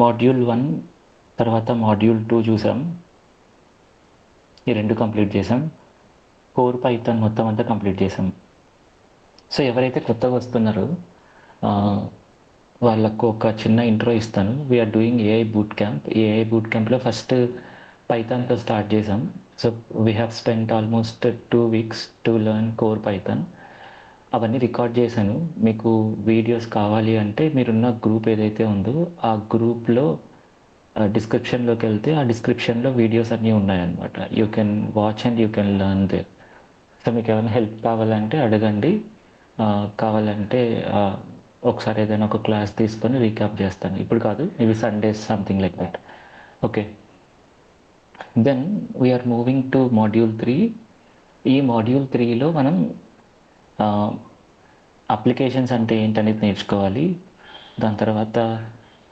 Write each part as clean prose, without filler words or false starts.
Module 1 తర్వాత module 2 చూసాం. ఈ 2 కంప్లీట్ చేసాం. కోర్ పైథాన్ మొత్తం అంతా కంప్లీట్ చేసాం. సో ఎవరైతే కొత్తగా వస్తున్నారో వాళ్ళకు ఒక చిన్న ఇంట్రో ఇస్తాను. We're doing AI boot camp. ఈ ఏఐ బూట్ క్యాంప్లో ఫస్ట్ పైథాన్తో స్టార్ట్ చేసాం. So we have spent almost 2 weeks to learn core Python. అవన్నీ రికార్డ్ చేశాను. మీకు వీడియోస్ కావాలి అంటే మీరున్న గ్రూప్ ఏదైతే ఉందో ఆ గ్రూప్లో డిస్క్రిప్షన్లోకి వెళ్తే ఆ డిస్క్రిప్షన్లో వీడియోస్ అన్నీ ఉన్నాయన్నమాట. You can watch and you can learn they. So మీకు ఏమైనా హెల్ప్ కావాలంటే అడగండి. కావాలంటే ఒకసారి ఏదైనా ఒక క్లాస్ తీసుకొని రీక్యాప్ చేస్తాను. ఇప్పుడు కాదు, ఇవి Sundays something like that. Okay, then we're moving to module 3. ఈ మాడ్యూల్ 3లో మనం అప్లికేషన్స్ అంటే ఏంటనేది నేర్చుకోవాలి. దాని తర్వాత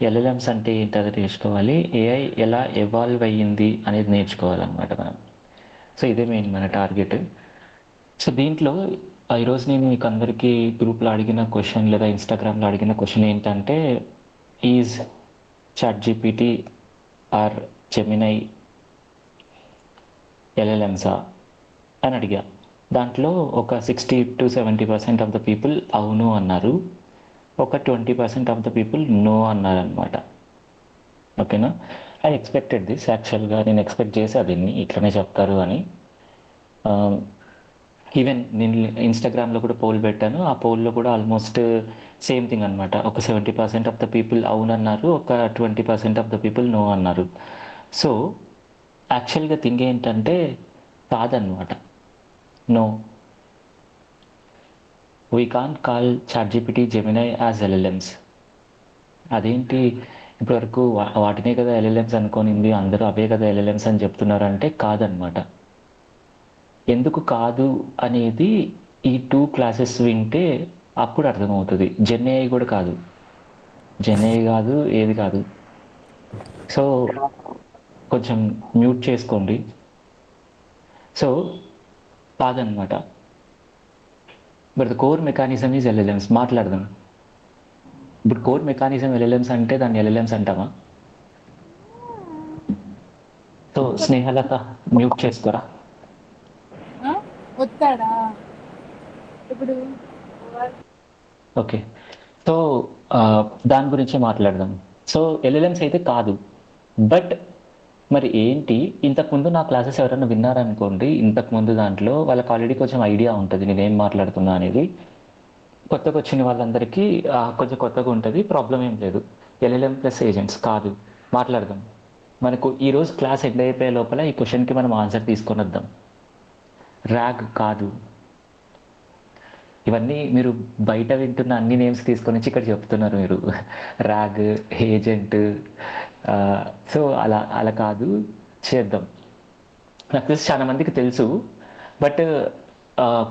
ఎల్ఎల్ఎమ్స్ అంటే ఏంటది నేర్చుకోవాలి. ఏఐ ఎలా ఎవాల్వ్ అయ్యింది అనేది నేర్చుకోవాలన్నమాట మనం. సో ఇదే మెయిన్ మన టార్గెట్. సో దీంట్లో ఈరోజు నేను మీకు అందరికీ గ్రూప్లో అడిగిన క్వశ్చన్ లేదా ఇన్స్టాగ్రామ్లో అడిగిన క్వశ్చన్ ఏంటంటే, ఈజ్ చాట్‌జీపీటీ ఆర్ జెమినై ఎల్ఎల్ఎమ్సా అని అడిగా. దాంట్లో ఒక 60-70% ఆఫ్ ద పీపుల్ అవును అన్నారు. ఒక 20% ఆఫ్ ద పీపుల్ నో అన్నారనమాట. ఓకేనా? I expected this. యాక్చువల్గా నేను ఎక్స్పెక్ట్ చేసా దీన్ని ఇట్లనే చెప్తారు అని. ఈవెన్ నేను ఇన్స్టాగ్రామ్లో కూడా పోల్ పెట్టాను. ఆ పోల్లో కూడా ఆల్మోస్ట్ సేమ్ థింగ్ అనమాట. ఒక 70% ఆఫ్ ద పీపుల్ అవునన్నారు, ఒక 20% ఆఫ్ ద పీపుల్ నో అన్నారు. సో యాక్చువల్గా థింగ్ ఏంటంటే కాదనమాట. No, we can't call ChatGPT, Gemini as LLMs. అదేంటి ఇప్పటివరకు వాటినే కదా ఎల్ఎల్ఎమ్స్ అనుకోనింది, అందరూ అవే కదా ఎల్ఎల్ఎమ్స్ అని చెప్తున్నారంటే కాదనమాట. ఎందుకు కాదు అనేది ఈ 2 క్లాసెస్ వింటే అప్పుడు అర్థమవుతుంది. జెన్ఏఐ కూడా కాదు, జెన్ఏఐ కాదు, ఏది కాదు. సో కొంచెం మ్యూట్ చేసుకోండి. సో కాదనమాట. But the core mechanism is LLMs. మాట్లాడదాం. ఇప్పుడు కోర్ మెకానిజం ఎల్ఎల్ఎమ్స్ అంటే దాన్ని ఎల్ఎల్ఎమ్స్ అంటామా? సో స్నేహలత మ్యూట్ చేసుకోరా. వస్తాడా ఇప్పుడు? ఓకే, సో దాని గురించి మాట్లాడదాం. సో ఎల్ఎల్ఎమ్స్ అయితే కాదు. బట్ మరి ఏంటి, ఇంతకుముందు నా క్లాసెస్ ఎవరైనా విన్నారనుకోండి, ఇంతకుముందు దాంట్లో వాళ్ళకి ఆల్రెడీ కొంచెం ఐడియా ఉంటుంది నేనేం మాట్లాడుతున్నా అనేది. కొత్తగా వచ్చిన వాళ్ళందరికీ కొంచెం కొత్తగా ఉంటుంది, ప్రాబ్లం ఏం లేదు. ఎల్ఎల్ఎం ప్లస్ ఏజెంట్స్ కాదు. మాట్లాడదాం. మనకు ఈరోజు క్లాస్ ఎండ్ అయిపోయే లోపల ఈ క్వశ్చన్కి మనం ఆన్సర్ తీసుకొని వద్దాం. ర్యాగ్ కాదు. ఇవన్నీ మీరు బయట వింటున్న అన్ని నేమ్స్ తీసుకొని వచ్చి ఇక్కడ చెప్తున్నారు మీరు. Rag, agent. సో అలా అలా కాదు, చేద్దాం. నాకు తెలిసి చాలా మందికి తెలుసు, బట్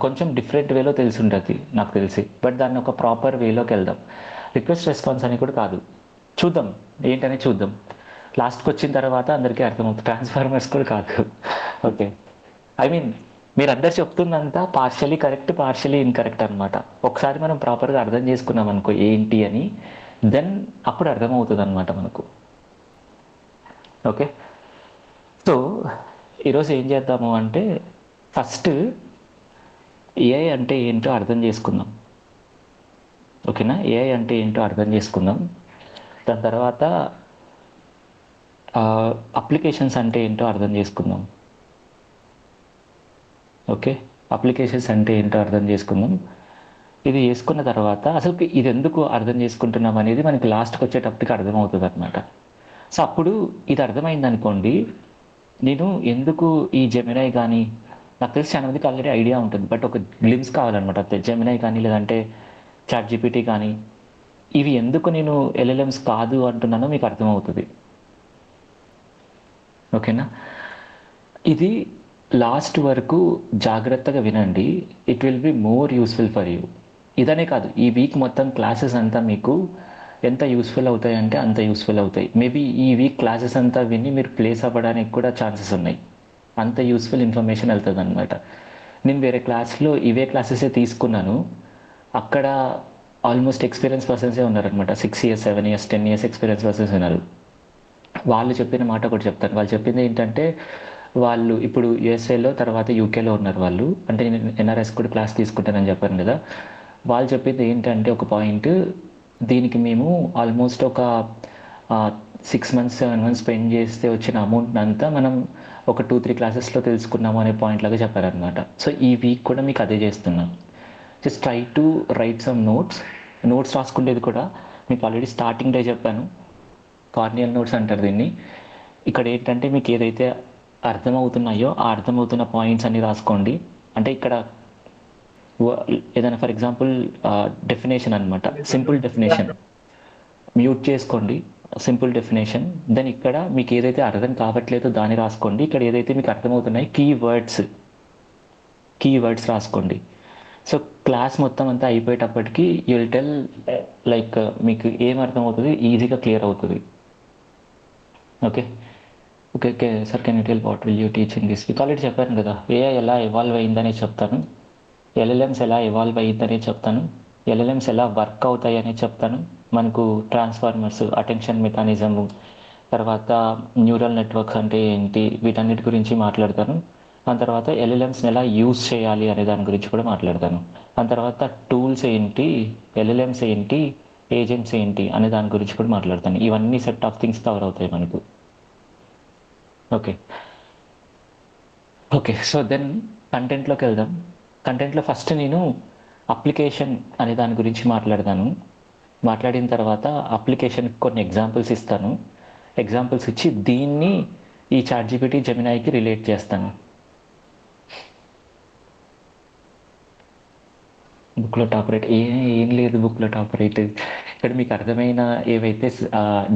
కొంచెం డిఫరెంట్ వేలో తెలిసి ఉంటుంది నాకు తెలిసి. బట్ దాన్ని ఒక ప్రాపర్ వేలోకి వెళ్దాం. రిక్వెస్ట్ రెస్పాన్స్ అని కూడా కాదు, చూద్దాం ఏంటనే చూద్దాం. లాస్ట్కి వచ్చిన తర్వాత అందరికీ అర్థమవుతుంది. ట్రాన్స్ఫార్మర్స్ కూడా కాదు. ఓకే, ఐ మీన్ మీరు అందరు చెప్తుందంతా పార్షియలీ కరెక్ట్, పార్షియలీ ఇన్కరెక్ట్ అనమాట. ఒకసారి మనం ప్రాపర్గా అర్థం చేసుకున్నాం అనుకో ఏంటి అని, దెన్ అప్పుడు అర్థమవుతుంది అనమాట మనకు. ఓకే, సో ఈరోజు ఏం చేద్దాము అంటే ఫస్ట్ ఏఐ అంటే ఏంటో అర్థం చేసుకుందాం. ఓకేనా? ఏఐ అంటే ఏంటో అర్థం చేసుకుందాం. దాని తర్వాత అప్లికేషన్స్ అంటే ఏంటో అర్థం చేసుకుందాం. ఓకే, అప్లికేషన్స్ అంటే ఏంటో అర్థం చేసుకుందాం. ఇది చేసుకున్న తర్వాత అసలు ఇది ఎందుకు అర్థం చేసుకుంటున్నాం అనేది మనకి లాస్ట్కి వచ్చేటప్పటికి అర్థమవుతుంది అనమాట. సో అప్పుడు ఇది అర్థమైంది అనుకోండి, నేను ఎందుకు ఈ జెమినై కానీ, నాకు తెలిసి చాలా మందికి ఆల్రెడీ ఐడియా ఉంటుంది, బట్ ఒక గ్లిమ్స్ కావాలన్నమాట. జెమినై కానీ లేదంటే చాట్‌జీపీటీ కానీ ఇవి ఎందుకు నేను ఎల్ఎల్ఎమ్స్ కాదు అంటున్నానో మీకు అర్థమవుతుంది. ఓకేనా? ఇది లాస్ట్ వరకు జాగ్రత్తగా వినండి. It will be more useful for you. ఇదనే కాదు, ఈ వీక్ మొత్తం క్లాసెస్ అంతా మీకు ఎంత యూస్ఫుల్ అవుతాయి అంటే అంత యూస్ఫుల్ అవుతాయి. మేబీ ఈ వీక్ క్లాసెస్ అంతా విని మీరు ప్లేస్ అవ్వడానికి కూడా ఛాన్సెస్ ఉన్నాయి. అంత యూస్ఫుల్ ఇన్ఫర్మేషన్ వెళ్తుంది అనమాట. నేను వేరే క్లాస్లో ఇవే క్లాసెసే తీసుకున్నాను. అక్కడ ఆల్మోస్ట్ ఎక్స్పీరియన్స్ పర్సన్సే ఉన్నారనమాట. 6 years, 7 years, 10 years experience persons ఉన్నారు. వాళ్ళు చెప్పిన మాట ఒకటి చెప్తాను. వాళ్ళు చెప్పింది ఏంటంటే, వాళ్ళు ఇప్పుడు యూఎస్ఏలో తర్వాత యూకేలో ఉన్నారు వాళ్ళు. అంటే నేను ఎన్ఆర్ఎస్ కూడా క్లాస్ తీసుకుంటానని చెప్పాను కదా! వాళ్ళు చెప్పింది ఏంటంటే ఒక పాయింట్, దీనికి మేము ఆల్మోస్ట్ ఒక 6 మంత్స్, 7 మంత్స్ స్పెండ్ చేస్తే వచ్చిన అమౌంట్‌నంతా మనం ఒక 2, 3 క్లాసెస్‌లో తెలుసుకున్నాము అనే పాయింట్ లాగా చెప్పారనమాట. సో, ఈ వీక్ కూడా మీకు అదే చేస్తున్నా. Just try to write some notes. Notes రాసుకునేది కూడా మీకు ఆల్రెడీ స్టార్టింగ్ డే చెప్పాను. కార్నియల్ నోట్స్ అంటారు దీన్ని. ఇక్కడ ఏంటంటే మీకు ఏదైతే అర్థమవుతున్నాయో ఆ అర్థమవుతున్న పాయింట్స్ అన్ని రాసుకోండి. అంటే ఇక్కడ ఏదైనా ఫర్ ఎగ్జాంపుల్ డెఫినేషన్ అనమాట, సింపుల్ డెఫినేషన్ మ్యూట్ చేసుకోండి. Simple definition. దెన్ ఇక్కడ మీకు ఏదైతే అర్థం కావట్లేదో దాన్ని రాసుకోండి. ఇక్కడ ఏదైతే మీకు అర్థమవుతున్నాయి కీ వర్డ్స్ రాసుకోండి. సో క్లాస్ మొత్తం అంతా అయిపోయేటప్పటికి యూ విల్ టెల్ లైక్ మీకు ఏం అర్థమవుతుంది, ఈజీగా క్లియర్ అవుతుంది. Okay okay okay sir, can you tell what will you teach in this week? Already చెప్పాను కదా, ఏఐ ఎలా ఎవాల్వ్ అయిందనే చెప్తాను, ఎల్ఎల్ఎమ్స్ ఎలా ఎవాల్వ్ అయ్యిందనే చెప్తాను, ఎల్ఎల్ఎమ్స్ ఎలా వర్క్ అవుతాయి అనేది చెప్తాను. మనకు ట్రాన్స్ఫార్మర్స్, అటెన్షన్ మెకానిజము, తర్వాత న్యూరల్ నెట్వర్క్స్ అంటే ఏంటి, వీటన్నిటి గురించి మాట్లాడతాను. దాని తర్వాత ఎల్ఎల్ఎమ్స్ని ఎలా యూజ్ చేయాలి అనే దాని గురించి కూడా మాట్లాడతాను. దాని తర్వాత టూల్స్ ఏంటి, ఎల్ఎల్ఎమ్స్ ఏంటి, ఏజెంట్స్ ఏంటి అనే దాని గురించి కూడా మాట్లాడతాను. ఇవన్నీ సెట్ ఆఫ్ థింగ్స్ కవర్ అవుతాయి మనకు. ఓకే ఓకే సో దెన్ కంటెంట్లోకి వెళ్దాం. కంటెంట్లో ఫస్ట్ నేను అప్లికేషన్ అనే దాని గురించి మాట్లాడతాను. మాట్లాడిన తర్వాత అప్లికేషన్కి కొన్ని ఎగ్జాంపుల్స్ ఇస్తాను. ఎగ్జాంపుల్స్ ఇచ్చి దీన్ని ఈ చాట్‌జీపీటీ, జెమినైకి రిలేట్ చేస్తాను. బుక్‌లో టాప్ రేట్ ఏం లేదు. బుక్‌లో టాప్ రేట్ ఇక్కడ మీకు అర్థమైన ఏవైతే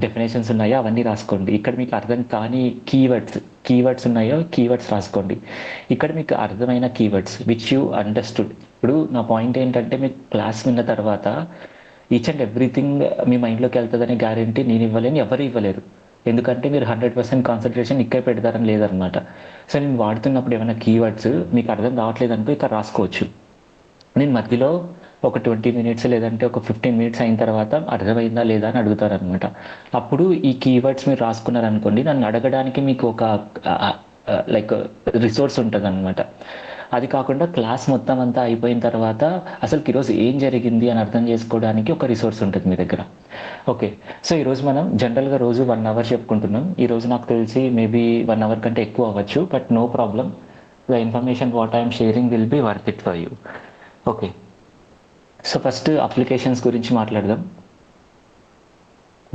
డెఫినేషన్స్ ఉన్నాయో అవన్నీ రాసుకోండి. ఇక్కడ మీకు అర్థం కాని కీవర్డ్స్ ఉన్నాయో కీవర్డ్స్ రాసుకోండి. ఇక్కడ మీకు అర్థమైన కీవర్డ్స్ విచ్ యూ అండర్స్టూడ్. ఇప్పుడు నా పాయింట్ ఏంటంటే, మీకు క్లాస్ విన్న తర్వాత ఈచ్ అండ్ ఎవ్రీథింగ్ మీ మైండ్లోకి వెళ్తుందనే గ్యారంటీ నేను ఇవ్వలేను, ఎవరు ఇవ్వలేరు. ఎందుకంటే మీరు 100% కాన్సన్ట్రేషన్ ఇక్కడ పెడతారని లేదనమాట. సో నేను వాడుతున్నప్పుడు ఏమైనా కీవర్డ్స్ మీకు అర్థం కావట్లేదు అనుకో ఇక్కడ రాసుకోవచ్చు. నేను మధ్యలో ఒక 20 మినిట్స్ లేదంటే ఒక 15 మినిట్స్ అయిన తర్వాత అర్థమైందా లేదా అని అడుగుతారనమాట. అప్పుడు ఈ కీవర్డ్స్ మీరు రాసుకున్నారనుకోండి, నన్ను అడగడానికి మీకు ఒక లైక్ రిసోర్స్ ఉంటుంది అనమాట. అది కాకుండా క్లాస్ మొత్తం అంతా అయిపోయిన తర్వాత అసలు ఈరోజు ఏం జరిగింది అని అర్థం చేసుకోవడానికి ఒక రిసోర్స్ ఉంటుంది మీ దగ్గర. ఓకే సో ఈరోజు మనం జనరల్గా రోజు 1 అవర్ చెప్పుకుంటున్నాం. ఈరోజు నాకు తెలిసి మేబీ 1 అవర్ కంటే ఎక్కువ అవ్వచ్చు, but no problem. The information what I'm sharing will be worth it for you. Okay so first applications గురించి మాట్లాడదాం.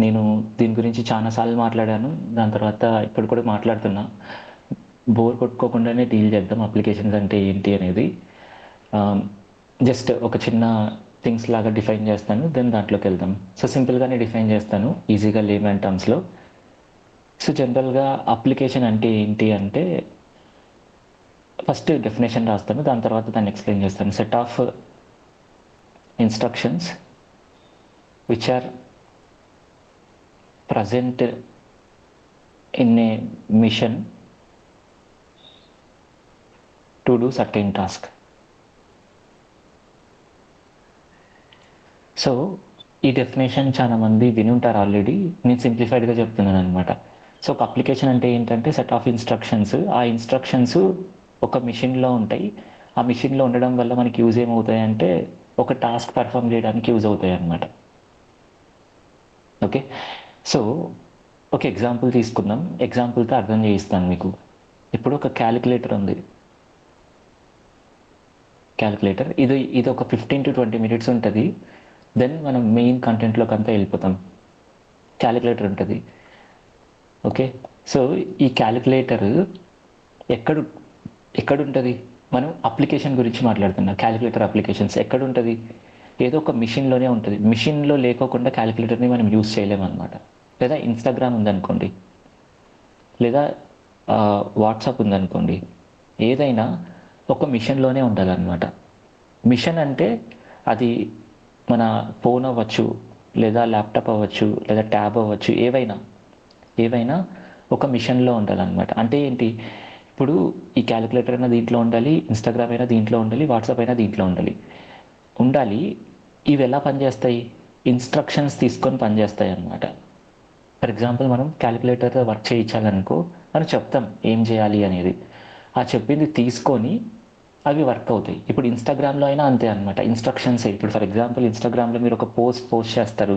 నేను దీని గురించి చాలాసార్లు మాట్లాడాను, దాని తర్వాత ఇప్పుడు కూడా మాట్లాడుతున్నా. బోర్ కొట్టుకోకుండానే డీల్ చేద్దాం అప్లికేషన్స్ అంటే ఏంటి అనేది. జస్ట్ ఒక చిన్న థింగ్స్ లాగా డిఫైన్ చేస్తాను, దెన్ దాంట్లోకి వెళ్దాం. సో సింపుల్గానే డిఫైన్ చేస్తాను, ఈజీగా లేమన్ టర్మ్స్లో. సో జనరల్గా అప్లికేషన్ అంటే ఏంటి అంటే, ఫస్ట్ డెఫినేషన్ రాస్తాను, దాని తర్వాత దాన్ని ఎక్స్ప్లెయిన్ చేస్తాను. Set of instructions which are present in a machine to do certain task. So ఈ డెఫినేషన్ చాలా మంది విని ఉంటారు ఆల్రెడీ, నేను సింప్లిఫైడ్గా చెప్తున్నాను అనమాట. సో ఒక అప్లికేషన్ అంటే ఏంటంటే సెట్ ఆఫ్ ఇన్స్ట్రక్షన్స్. ఆ ఇన్స్ట్రక్షన్స్ ఒక మిషన్లో ఉంటాయి. ఆ మిషన్లో ఉండడం వల్ల మనకి యూజ్ ఏమవుతాయి అంటే, ఒక టాస్క్ పర్ఫామ్ చేయడానికి యూజ్ అవుతాయి అన్నమాట. ఓకే సో ఒక ఎగ్జాంపుల్ తీసుకుందాం, ఎగ్జాంపుల్తో అర్థం చేయిస్తాను మీకు. ఇప్పుడు ఒక క్యాలిక్యులేటర్ ఉంది. క్యాలిక్యులేటర్ ఇది ఒక 15 to 20 మినిట్స్ ఉంటుంది. దెన్ మనం మెయిన్ కంటెంట్లోకి అంతా వెళ్ళిపోతాం. క్యాలిక్యులేటర్ ఉంటుంది. ఓకే సో ఈ క్యాలిక్యులేటర్ ఎక్కడుంటుంది? మనం అప్లికేషన్ గురించి మాట్లాడుతున్నాం. క్యాలిక్యులేటర్ అప్లికేషన్స్ ఎక్కడుంటుంది? ఏదో ఒక మిషన్లోనే ఉంటుంది. మిషన్లో లేకోకుండా క్యాలిక్యులేటర్ని మనం యూజ్ చేయలేమన్నమాట. లేదా ఇన్స్టాగ్రామ్ ఉందనుకోండి, లేదా వాట్సాప్ ఉందనుకోండి, ఏదైనా ఒక మిషన్లోనే ఉండాలన్నమాట. మిషన్ అంటే అది మన ఫోన్ అవ్వచ్చు, లేదా ల్యాప్టాప్ అవ్వచ్చు, లేదా ట్యాబ్ అవ్వచ్చు, ఏవైనా ఒక మిషన్లో ఉండాలన్నమాట. అంటే ఏంటి, ఇప్పుడు ఈ క్యాలిక్యులేటర్ అయినా దీంట్లో ఉండాలి, ఇన్స్టాగ్రామ్ అయినా దీంట్లో ఉండాలి, వాట్సాప్ అయినా దీంట్లో ఉండాలి. ఇవి ఎలా పనిచేస్తాయి? ఇన్స్ట్రక్షన్స్ తీసుకొని పనిచేస్తాయి అన్నమాట. ఫర్ ఎగ్జాంపుల్ మనం క్యాలిక్యులేటర్తో వర్క్ చేయించాలనుకో మనం చెప్తాం ఏం చేయాలి అనేది. ఆ చెప్పింది తీసుకొని అవి వర్క్ అవుతాయి. ఇప్పుడు ఇన్స్టాగ్రామ్లో అయినా అంతే అనమాట. ఇన్స్ట్రక్షన్స్ ఇప్పుడు ఫర్ ఎగ్జాంపుల్ ఇన్స్టాగ్రామ్లో మీరు ఒక పోస్ట్ చేస్తారు.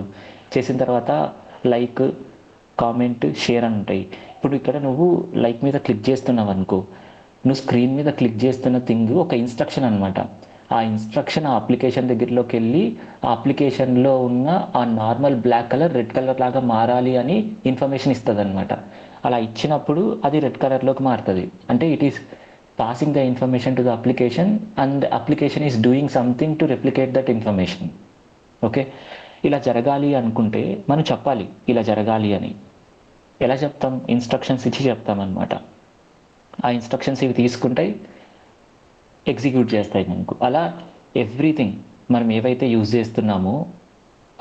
చేసిన తర్వాత లైక్, కామెంట్, షేర్ అని ఉంటాయి. ఇప్పుడు ఇక్కడ నువ్వు లైక్ మీద క్లిక్ చేస్తున్నావు అనుకో, నువ్వు స్క్రీన్ మీద క్లిక్ చేస్తున్న థింగ్ ఒక ఇన్స్ట్రక్షన్ అనమాట. ఆ ఇన్స్ట్రక్షన్ ఆ అప్లికేషన్ దగ్గరలోకి వెళ్ళి ఆ అప్లికేషన్లో ఉన్న ఆ normal black colour red colour లాగా మారాలి అని ఇన్ఫర్మేషన్ ఇస్తుంది అనమాట. అలా ఇచ్చినప్పుడు అది రెడ్ కలర్లోకి మారుతుంది. అంటే it is passing the information to the application and application is doing something to replicate that information. Okay, ఇలా జరగాలి అనుకుంటే మనం చెప్పాలి ఇలా జరగాలి అని. ఎలా చెప్తాం? ఇన్స్ట్రక్షన్స్ ఇచ్చి చెప్తాం అనమాట. ఆ ఇన్స్ట్రక్షన్స్ ఇవి తీసుకుంటాయి, ఎగ్జిక్యూట్ చేస్తాయి మనకు. అలా ఎవ్రీథింగ్ మనం ఏవైతే యూజ్ చేస్తున్నామో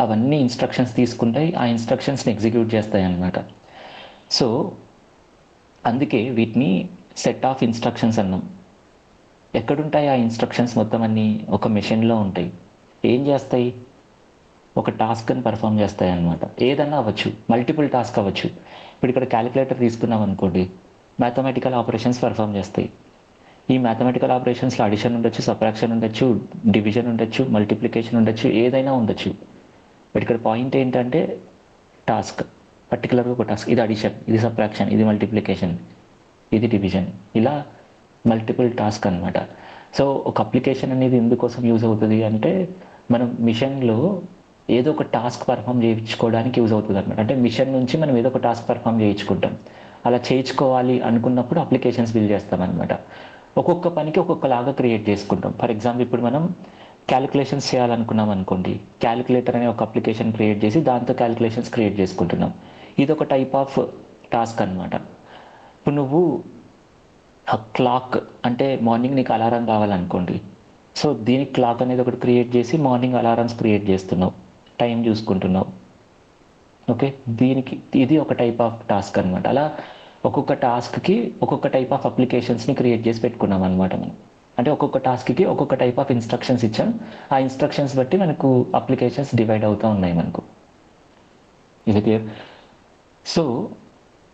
అవన్నీ ఇన్స్ట్రక్షన్స్ తీసుకుంటాయి, ఆ ఇన్స్ట్రక్షన్స్ని ఎగ్జిక్యూట్ చేస్తాయి అన్నమాట. సో అందుకే వీటిని సెట్ ఆఫ్ ఇన్స్ట్రక్షన్స్ అన్నాం. ఎక్కడుంటాయి ఆ ఇన్స్ట్రక్షన్స్? మొత్తం అన్నీ ఒక మెషిన్లో ఉంటాయి. ఏం చేస్తాయి? ఒక టాస్క్ని పర్ఫామ్ చేస్తాయి అన్నమాట. ఏదన్నా అవ్వచ్చు, మల్టిపుల్ టాస్క్ అవ్వచ్చు. ఇప్పుడు ఇక్కడ క్యాలిక్యులేటర్ తీసుకున్నాం అనుకోండి, మ్యాథమెటికల్ ఆపరేషన్స్ పర్ఫామ్ చేస్తాయి. ఈ మ్యాథమెటికల్ ఆపరేషన్స్లో అడిషన్ ఉండొచ్చు, సబ్ట్రాక్షన్ ఉండొచ్చు, డివిజన్ ఉండొచ్చు, మల్టిప్లికేషన్ ఉండొచ్చు, ఏదైనా ఉండొచ్చు. బట్ ఇక్కడ పాయింట్ ఏంటంటే టాస్క్, పర్టికులర్గా ఒక టాస్క్. ఇది అడిషన్, ఇది సబ్ట్రాక్షన్, ఇది మల్టిప్లికేషన్, ఇది డివిజన్, ఇలా మల్టిపుల్ టాస్క్ అనమాట. సో ఒక అప్లికేషన్ అనేది ఎందుకోసం యూజ్ అవుతుంది అంటే మనం మిషన్లో ఏదో ఒక టాస్క్ పర్ఫామ్ చేయించుకోవడానికి యూజ్ అవుతుంది అనమాట. అంటే మిషన్ నుంచి మనం ఏదో ఒక టాస్క్ పర్ఫామ్ చేయించుకుంటాం. అలా చేయించుకోవాలి అనుకున్నప్పుడు అప్లికేషన్స్ బిల్డ్ చేస్తాం అనమాట. ఒక్కొక్క పనికి ఒక్కొక్కలాగా క్రియేట్ చేసుకుంటాం. ఫర్ ఎగ్జాంపుల్ ఇప్పుడు మనం క్యాలిక్యులేషన్స్ చేయాలనుకున్నాం అనుకోండి, క్యాలిక్యులేటర్ అనే ఒక అప్లికేషన్ క్రియేట్ చేసి దాంతో క్యాలిక్యులేషన్స్ క్రియేట్ చేసుకుంటున్నాం. ఇది ఒక టైప్ ఆఫ్ టాస్క్ అనమాట. ఇప్పుడు నువ్వు ఆ క్లాక్ అంటే మార్నింగ్ నీకు అలారం కావాలనుకోండి, సో దీనికి క్లాక్ అనేది ఒకటి క్రియేట్ చేసి మార్నింగ్ అలారమ్స్ క్రియేట్ చేస్తున్నావు, టైం చూసుకుంటున్నావు. ఓకే, దీనికి ఇది ఒక టైప్ ఆఫ్ టాస్క్ అనమాట. అలా ఒక్కొక్క టాస్క్కి ఒక్కొక్క టైప్ ఆఫ్ అప్లికేషన్స్ని క్రియేట్ చేసి పెట్టుకున్నాం అనమాట మనం. అంటే ఒక్కొక్క టాస్క్కి ఒక్కొక్క టైప్ ఆఫ్ ఇన్స్ట్రక్షన్స్ ఇచ్చాం. ఆ ఇన్స్ట్రక్షన్స్ బట్టి మనకు అప్లికేషన్స్ డివైడ్ అవుతూ ఉన్నాయి మనకు. ఇది క్లియర్? సో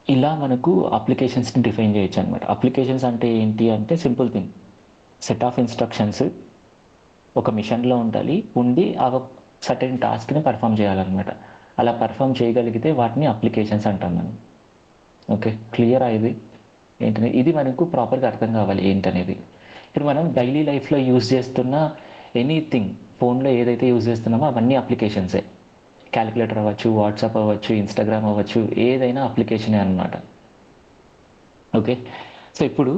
ఇలా మనకు అప్లికేషన్స్ని డిఫైన్ చేయొచ్చు అనమాట. అప్లికేషన్స్ అంటే ఏంటి అంటే simple thing, set of instructions ఒక మిషన్లో ఉండి ఆ సర్టెన్ టాస్క్ని పర్ఫామ్ చేయాలన్నమాట. అలా పర్ఫామ్ చేయగలిగితే వాటిని అప్లికేషన్స్ అంటాం మనం. ఓకే, క్లియరా? ఇది ఏంటనేది ఇది మనకు ప్రాపర్గా అర్థం కావాలి ఏంటనేది. ఇప్పుడు మనం డైలీ లైఫ్లో యూజ్ చేస్తున్న ఎనీథింగ్, ఫోన్లో ఏదైతే యూజ్ చేస్తున్నామో అవన్నీ అప్లికేషన్సే. క్యాలిక్యులేటర్ అవ్వచ్చు, వాట్సాప్ అవ్వచ్చు, ఇన్స్టాగ్రామ్ అవ్వచ్చు, ఏదైనా అప్లికేషనే అనమాట. ఓకే, సో ఇప్పుడు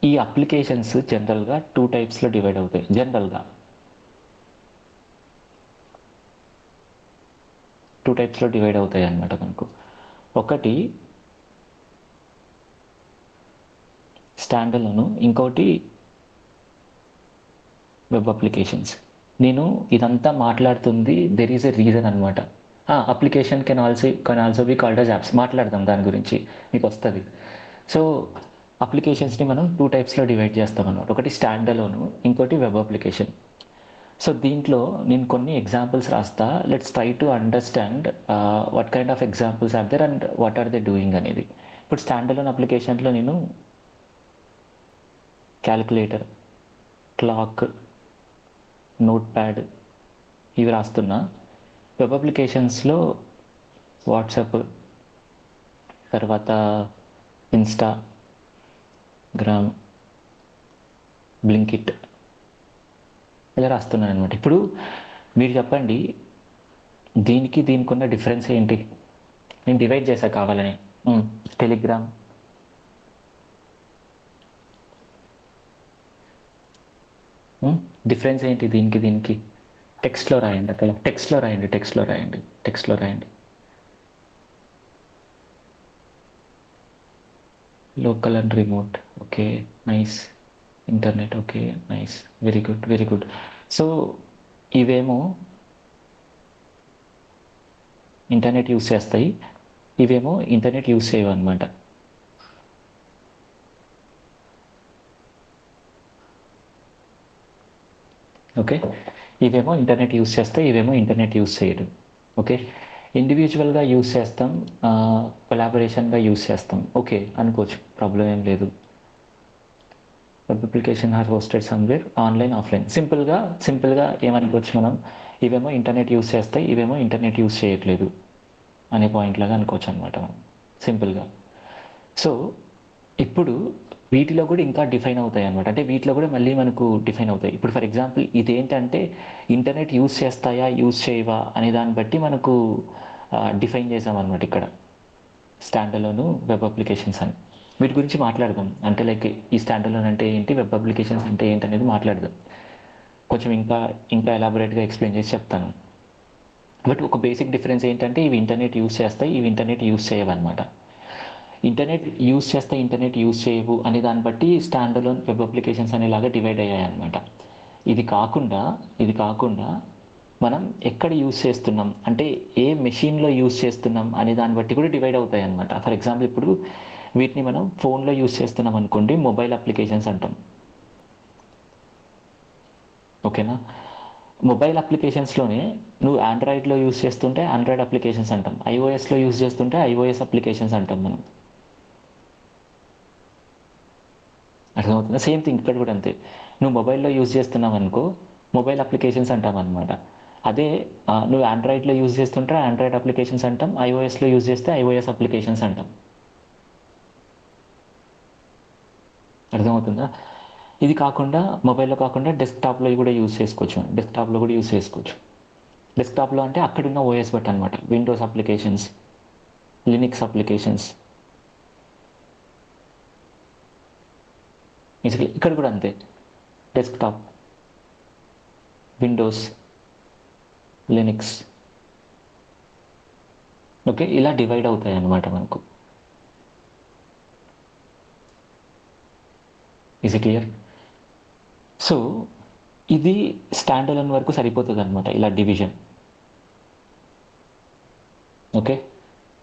ఈ అప్లికేషన్స్ జనరల్గా 2 టైప్స్లో డివైడ్ అవుతాయి. జనరల్గా 2 టైప్స్లో డివైడ్ అవుతాయి అన్నమాట మనకు. ఒకటి స్టాండర్లోను, ఇంకోటి వెబ్ అప్లికేషన్స్. నేను ఇదంతా మాట్లాడుతుంది దెర్ ఈజ్ ఎ రీజన్ అనమాట. Application can also be called as apps. మాట్లాడదాం దాని గురించి, మీకు వస్తుంది. సో అప్లికేషన్స్ని మనం 2 టైప్స్లో డివైడ్ చేస్తాం అనమాట. ఒకటి స్టాండర్లోను, ఇంకోటి వెబ్ అప్లికేషన్. సో దీంట్లో నేను కొన్ని ఎగ్జాంపుల్స్ రాస్తా. Let's try to understand what kind of examples are there and what are they doing అనేది. ఇప్పుడు స్టాండర్లోన్ అప్లికేషన్లో నేను క్యాలిక్యులేటర్, క్లాక్, నోట్ ప్యాడ్ ఇవి రాస్తున్నా. వెబ్ అప్లికేషన్స్లో వాట్సాప్, తర్వాత ఇన్స్టాగ్రామ్, బ్లింకిట్ ఇలా రాస్తున్నాను అనమాట. ఇప్పుడు మీరు చెప్పండి, దీనికి ఉన్న డిఫరెన్స్ ఏంటి? నేను డివైడ్ చేశా కావాలని. టెలిగ్రామ్, డిఫరెన్స్ ఏంటి దీనికి? టెక్స్ట్లో రాయండి, అక్కడ టెక్స్ట్లో రాయండి. Local and remote, okay, nice. Internet, okay, nice, very good. So ఇవేమో ఇంటర్నెట్ యూస్ చేస్తాయి, ఇవేమో ఇంటర్నెట్ యూస్ చేయవు అనమాట. ఓకే, ఇవేమో ఇంటర్నెట్ యూస్ చేస్తాయి, ఇవేమో ఇంటర్నెట్ యూస్ చేయడు. ఓకే, ఇండివిజువల్గా యూస్ చేస్తాం, కొలాబరేషన్గా యూస్ చేస్తాం, ఓకే అనుకోవచ్చు, ప్రాబ్లం ఏం లేదు. Web application are hosted somewhere online offline. సింపుల్గా ఏమనుకోవచ్చు మనం, ఇవేమో ఇంటర్నెట్ యూస్ చేస్తాయి, ఇవేమో ఇంటర్నెట్ యూస్ చేయట్లేదు అనే పాయింట్ లాగా అనుకోవచ్చు అనమాట మనం సింపుల్గా. సో ఇప్పుడు వీటిలో కూడా ఇంకా డిఫైన్ అవుతాయి అనమాట. అంటే వీటిలో కూడా మళ్ళీ మనకు డిఫైన్ అవుతాయి. ఇప్పుడు ఫర్ ఎగ్జాంపుల్ ఇదేంటంటే ఇంటర్నెట్ యూస్ చేస్తాయా యూస్ చేయవా అనే దాన్ని బట్టి మనకు డిఫైన్ చేసామన్నమాట ఇక్కడ స్టాండ్ అలోన్ వెబ్ అప్లికేషన్స్ అని. వీటి గురించి మాట్లాడదాం. అంటే లైక్ ఈ స్టాండ్ అలోన్ అంటే ఏంటి, వెబ్ అప్లికేషన్స్ అంటే ఏంటి అనేది మాట్లాడదాం. కొంచెం ఇంకా ఎలాబొరేట్గా ఎక్స్ప్లెయిన్ చేసి చెప్తాను. బట్ ఒక బేసిక్ డిఫరెన్స్ ఏంటంటే ఇవి ఇంటర్నెట్ యూస్ చేస్తాయి, ఇవి ఇంటర్నెట్ యూస్ చేయవన్నమాట. ఇంటర్నెట్ యూస్ చేస్తాయి, ఇంటర్నెట్ యూస్ చేయవు అనే దాన్ని బట్టి స్టాండ్ అలోన్ వెబ్ అప్లికేషన్స్ అనేలాగా డివైడ్ అయ్యాయి అనమాట. ఇది కాకుండా మనం ఎక్కడ యూస్ చేస్తున్నాం, అంటే ఏ మెషిన్లో యూస్ చేస్తున్నాం అనే దాన్ని బట్టి కూడా డివైడ్ అవుతాయి అనమాట. ఫర్ ఎగ్జాంపుల్ ఇప్పుడు వీటిని మనం ఫోన్లో యూస్ చేస్తున్నాం అనుకోండి, మొబైల్ అప్లికేషన్స్ అంటాం, ఓకేనా. మొబైల్ అప్లికేషన్స్లోనే నువ్వు ఆండ్రాయిడ్లో యూస్ చేస్తుంటే ఆండ్రాయిడ్ అప్లికేషన్స్ అంటాం, ఐఓఎస్లో యూస్ చేస్తుంటే ఐఓఎస్ అప్లికేషన్స్ అంటాం మనం. అర్థమవుతుందా? సేమ్ థింగ్ ఇక్కడ కూడా అంతే. నువ్వు మొబైల్లో యూజ్ చేస్తున్నావు అనుకో, మొబైల్ అప్లికేషన్స్ అంటాం అనమాట. అదే నువ్వు ఆండ్రాయిడ్లో యూజ్ చేస్తుంటే ఆండ్రాయిడ్ అప్లికేషన్స్ అంటాం, ఐఓఎస్లో యూజ్ చేస్తే ఐఓఎస్ అప్లికేషన్స్ అంటాం. అర్థమవుతుందా? ఇది కాకుండా మొబైల్లో కాకుండా డెస్క్టాప్లో కూడా యూజ్ చేసుకోవచ్చు. డెస్క్టాప్లో అంటే అక్కడున్న ఓఎస్ బట్టి అనమాట. విండోస్ అప్లికేషన్స్, లినిక్స్ అప్లికేషన్స్, ఇక్కడ కూడా అంతే. డెస్క్టాప్, విండోస్, లినిక్స్, ఓకే, ఇలా డివైడ్ అవుతాయి అన్నమాట మనకు. Is it clear? సో ఇది స్టాండ్ అలోన్ వరకు సరిపోతుంది అనమాట, ఇలా డివిజన్. ఓకే,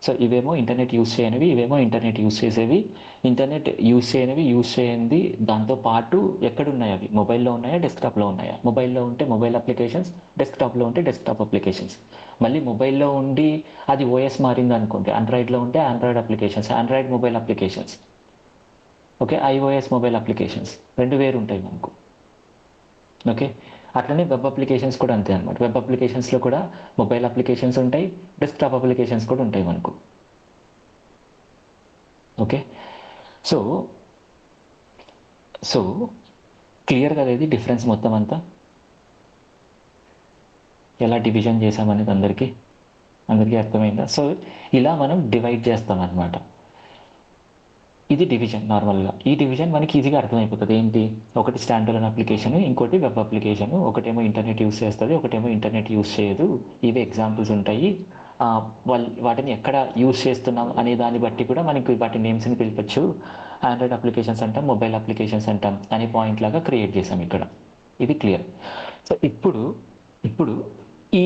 సో ఇవేమో ఇంటర్నెట్ యూస్ చేయనివి, ఇవేమో ఇంటర్నెట్ యూస్ చేసేవి. ఇంటర్నెట్ యూస్ చేయనివి, యూస్ చేయండి దాంతో పాటు ఎక్కడున్నాయి అవి, మొబైల్లో ఉన్నాయా డెస్క్టాప్లో ఉన్నాయా. మొబైల్లో ఉంటే మొబైల్ అప్లికేషన్స్, డెస్క్టాప్లో ఉంటే డెస్క్టాప్ అప్లికేషన్స్. మళ్ళీ మొబైల్లో ఉండి అది ఓఎస్ మారింది అనుకోండి, ఆండ్రాయిడ్లో ఉంటే Android applications, Android mobile applications, okay, iOS mobile applications, రెండు వేరు ఉంటాయి మనకు. ఓకే, అట్లనే వెబ్ అప్లికేషన్స్ కూడా అంతే అనమాట. వెబ్ అప్లికేషన్స్లో కూడా మొబైల్ అప్లికేషన్స్ ఉంటాయి, డెస్క్టాప్ అప్లికేషన్స్ కూడా ఉంటాయి మనకు. ఓకే, సో సో క్లియర్ కదా ఇది డిఫరెన్స్ మొత్తం అంతా, ఎలా డివిజన్ చేసామనేది అందరికీ అర్థమైందా? సో ఇలా మనం డివైడ్ చేస్తాం అనమాట. ఇది డివిజన్. నార్మల్గా ఈ డివిజన్ మనకి ఈజీగా అర్థమైపోతుంది. ఏంటి, ఒకటి స్టాండ్ అలోన్ అప్లికేషన్, ఇంకోటి వెబ్ అప్లికేషన్. ఒకటేమో ఇంటర్నెట్ యూస్ చేస్తుంది, ఒకటేమో ఇంటర్నెట్ యూస్ చేయదు. ఇవి ఎగ్జాంపుల్స్ ఉంటాయి. వాటిని ఎక్కడ యూస్ చేస్తున్నాం అనే దాన్ని బట్టి కూడా మనకి వాటి నేమ్స్ని పిలవచ్చు. ఆండ్రాయిడ్ అప్లికేషన్స్ అంటాం, మొబైల్ అప్లికేషన్స్ అంటాం అనే పాయింట్ లాగా క్రియేట్ చేసాం ఇక్కడ. ఇది క్లియర్. సో ఇప్పుడు ఈ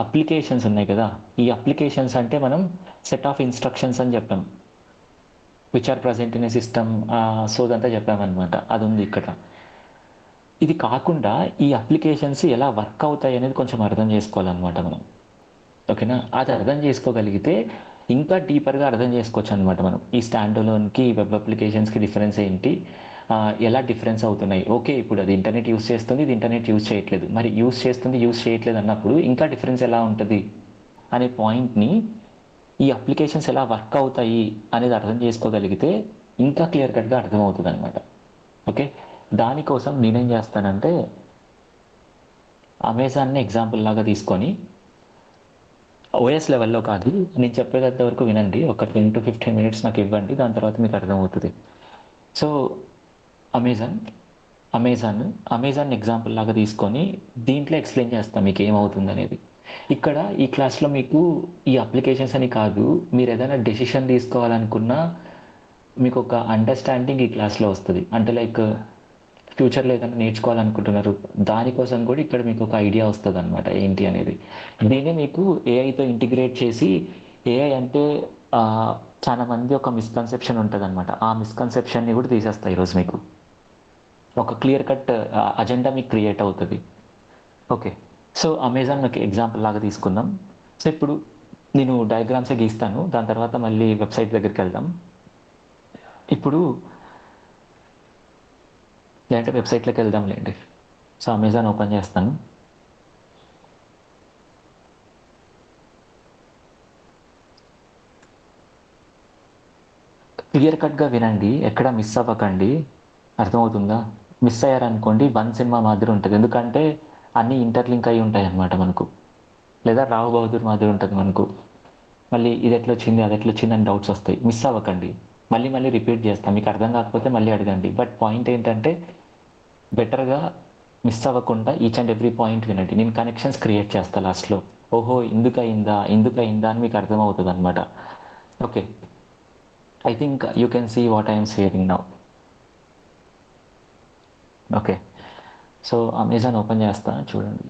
అప్లికేషన్స్ ఉన్నాయి కదా, ఈ అప్లికేషన్స్ అంటే మనం సెట్ ఆఫ్ ఇన్స్ట్రక్షన్స్ అని చెప్పాం, which are present in a system. So అదంతా చెప్పామన్నమాట, అది ఉంది ఇక్కడ. ఇది కాకుండా ఈ అప్లికేషన్స్ ఎలా వర్క్ అవుతాయి అనేది కొంచెం అర్థం చేసుకోవాలన్నమాట మనం. ఓకేనా, అది అర్థం చేసుకోగలిగితే ఇంకా డీపర్గా అర్థం చేసుకోవచ్చు అనమాట మనం. ఈ స్టాండ్ అలోన్కి వెబ్ అప్లికేషన్స్కి డిఫరెన్స్ ఏంటి, ఎలా డిఫరెన్స్ అవుతున్నాయి. ఓకే, ఇప్పుడు అది ఇంటర్నెట్ యూస్ చేస్తుంది, ఇది ఇంటర్నెట్ యూస్ చేయట్లేదు, మరి యూస్ చేస్తుంది యూస్ చేయట్లేదు అన్నప్పుడు ఇంకా డిఫరెన్స్ ఎలా ఉంటుంది అనే పాయింట్ని, ఈ అప్లికేషన్స్ ఎలా వర్క్ అవుతాయి అనేది అర్థం చేసుకోగలిగితే ఇంకా క్లియర్ కట్గా అర్థమవుతుంది అనమాట. ఓకే, దానికోసం నేనేం చేస్తానంటే అమెజాన్ని ఎగ్జాంపుల్ లాగా తీసుకొని, ఓఎస్ లెవెల్లో కాదు, నేను చెప్పేదంత వరకు వినండి, ఒక 10 to 15 minutes నాకు ఇవ్వండి, దాని తర్వాత మీకు అర్థమవుతుంది. సో అమెజాన్ ఎగ్జాంపుల్ లాగా తీసుకొని దీంట్లో ఎక్స్ప్లెయిన్ చేస్తాను మీకు ఏమవుతుంది అనేది. ఇక్కడ ఈ క్లాస్లో మీకు ఈ అప్లికేషన్స్ అని కాదు, మీరు ఏదైనా డెసిషన్ తీసుకోవాలనుకున్నా మీకు ఒక అండర్స్టాండింగ్ ఈ క్లాస్లో వస్తుంది. అంటే లైక్ ఫ్యూచర్లో ఏదైనా నేర్చుకోవాలనుకుంటున్నారు, దానికోసం కూడా ఇక్కడ మీకు ఒక ఐడియా వస్తుంది అనమాట ఏంటి అనేది. దీన్ని మీకు ఏఐతో ఇంటిగ్రేట్ చేసి, ఏఐ అంటే చాలా మంది ఒక మిస్కన్సెప్షన్ ఉంటుంది అనమాట, ఆ మిస్కన్సెప్షన్ని కూడా తీసేస్తా ఈరోజు. మీకు ఒక క్లియర్ కట్ అజెండా మీకు క్రియేట్ అవుతుంది. ఓకే, సో అమెజాన్ ఒక ఎగ్జాంపుల్ లాగా తీసుకుందాం. సో ఇప్పుడు నేను డయాగ్రామ్సే గీస్తాను, దాని తర్వాత మళ్ళీ వెబ్సైట్ దగ్గరికి వెళ్దాం. ఇప్పుడు లేదంటే వెబ్సైట్లోకి వెళ్దాంలేండి. సో అమెజాన్ ఓపెన్ చేస్తాను. క్లియర్ కట్గా వినండి, ఎక్కడ మిస్ అవ్వకండి. అర్థమవుతుందా? మిస్ అయ్యారనుకోండి వన్ సినిమా మాదిరి ఉంటుంది, ఎందుకంటే అన్నీ ఇంటర్లింక్ అయి ఉంటాయి అన్నమాట మనకు. లేదా రావు బహదూర్ మాదిరి ఉంటుంది మనకు. మళ్ళీ ఇది ఎట్లా వచ్చింది అది ఎట్లా వచ్చింది అని డౌట్స్ వస్తాయి. మిస్ అవ్వకండి, మళ్ళీ మళ్ళీ రిపీట్ చేస్తాను. మీకు అర్థం కాకపోతే మళ్ళీ అడగండి. బట్ పాయింట్ ఏంటంటే బెటర్గా మిస్ అవ్వకుండా ఈచ్ అండ్ ఎవ్రీ పాయింట్ వినండి. నేను కనెక్షన్స్ క్రియేట్ చేస్తాను లాస్ట్లో. ఓహో ఎందుకు అయిందా అని మీకు అర్థమవుతుంది అనమాట. Okay, I think you can see what I'm sharing now. Okay, so Amazon open చేస్తాను, చూడండి.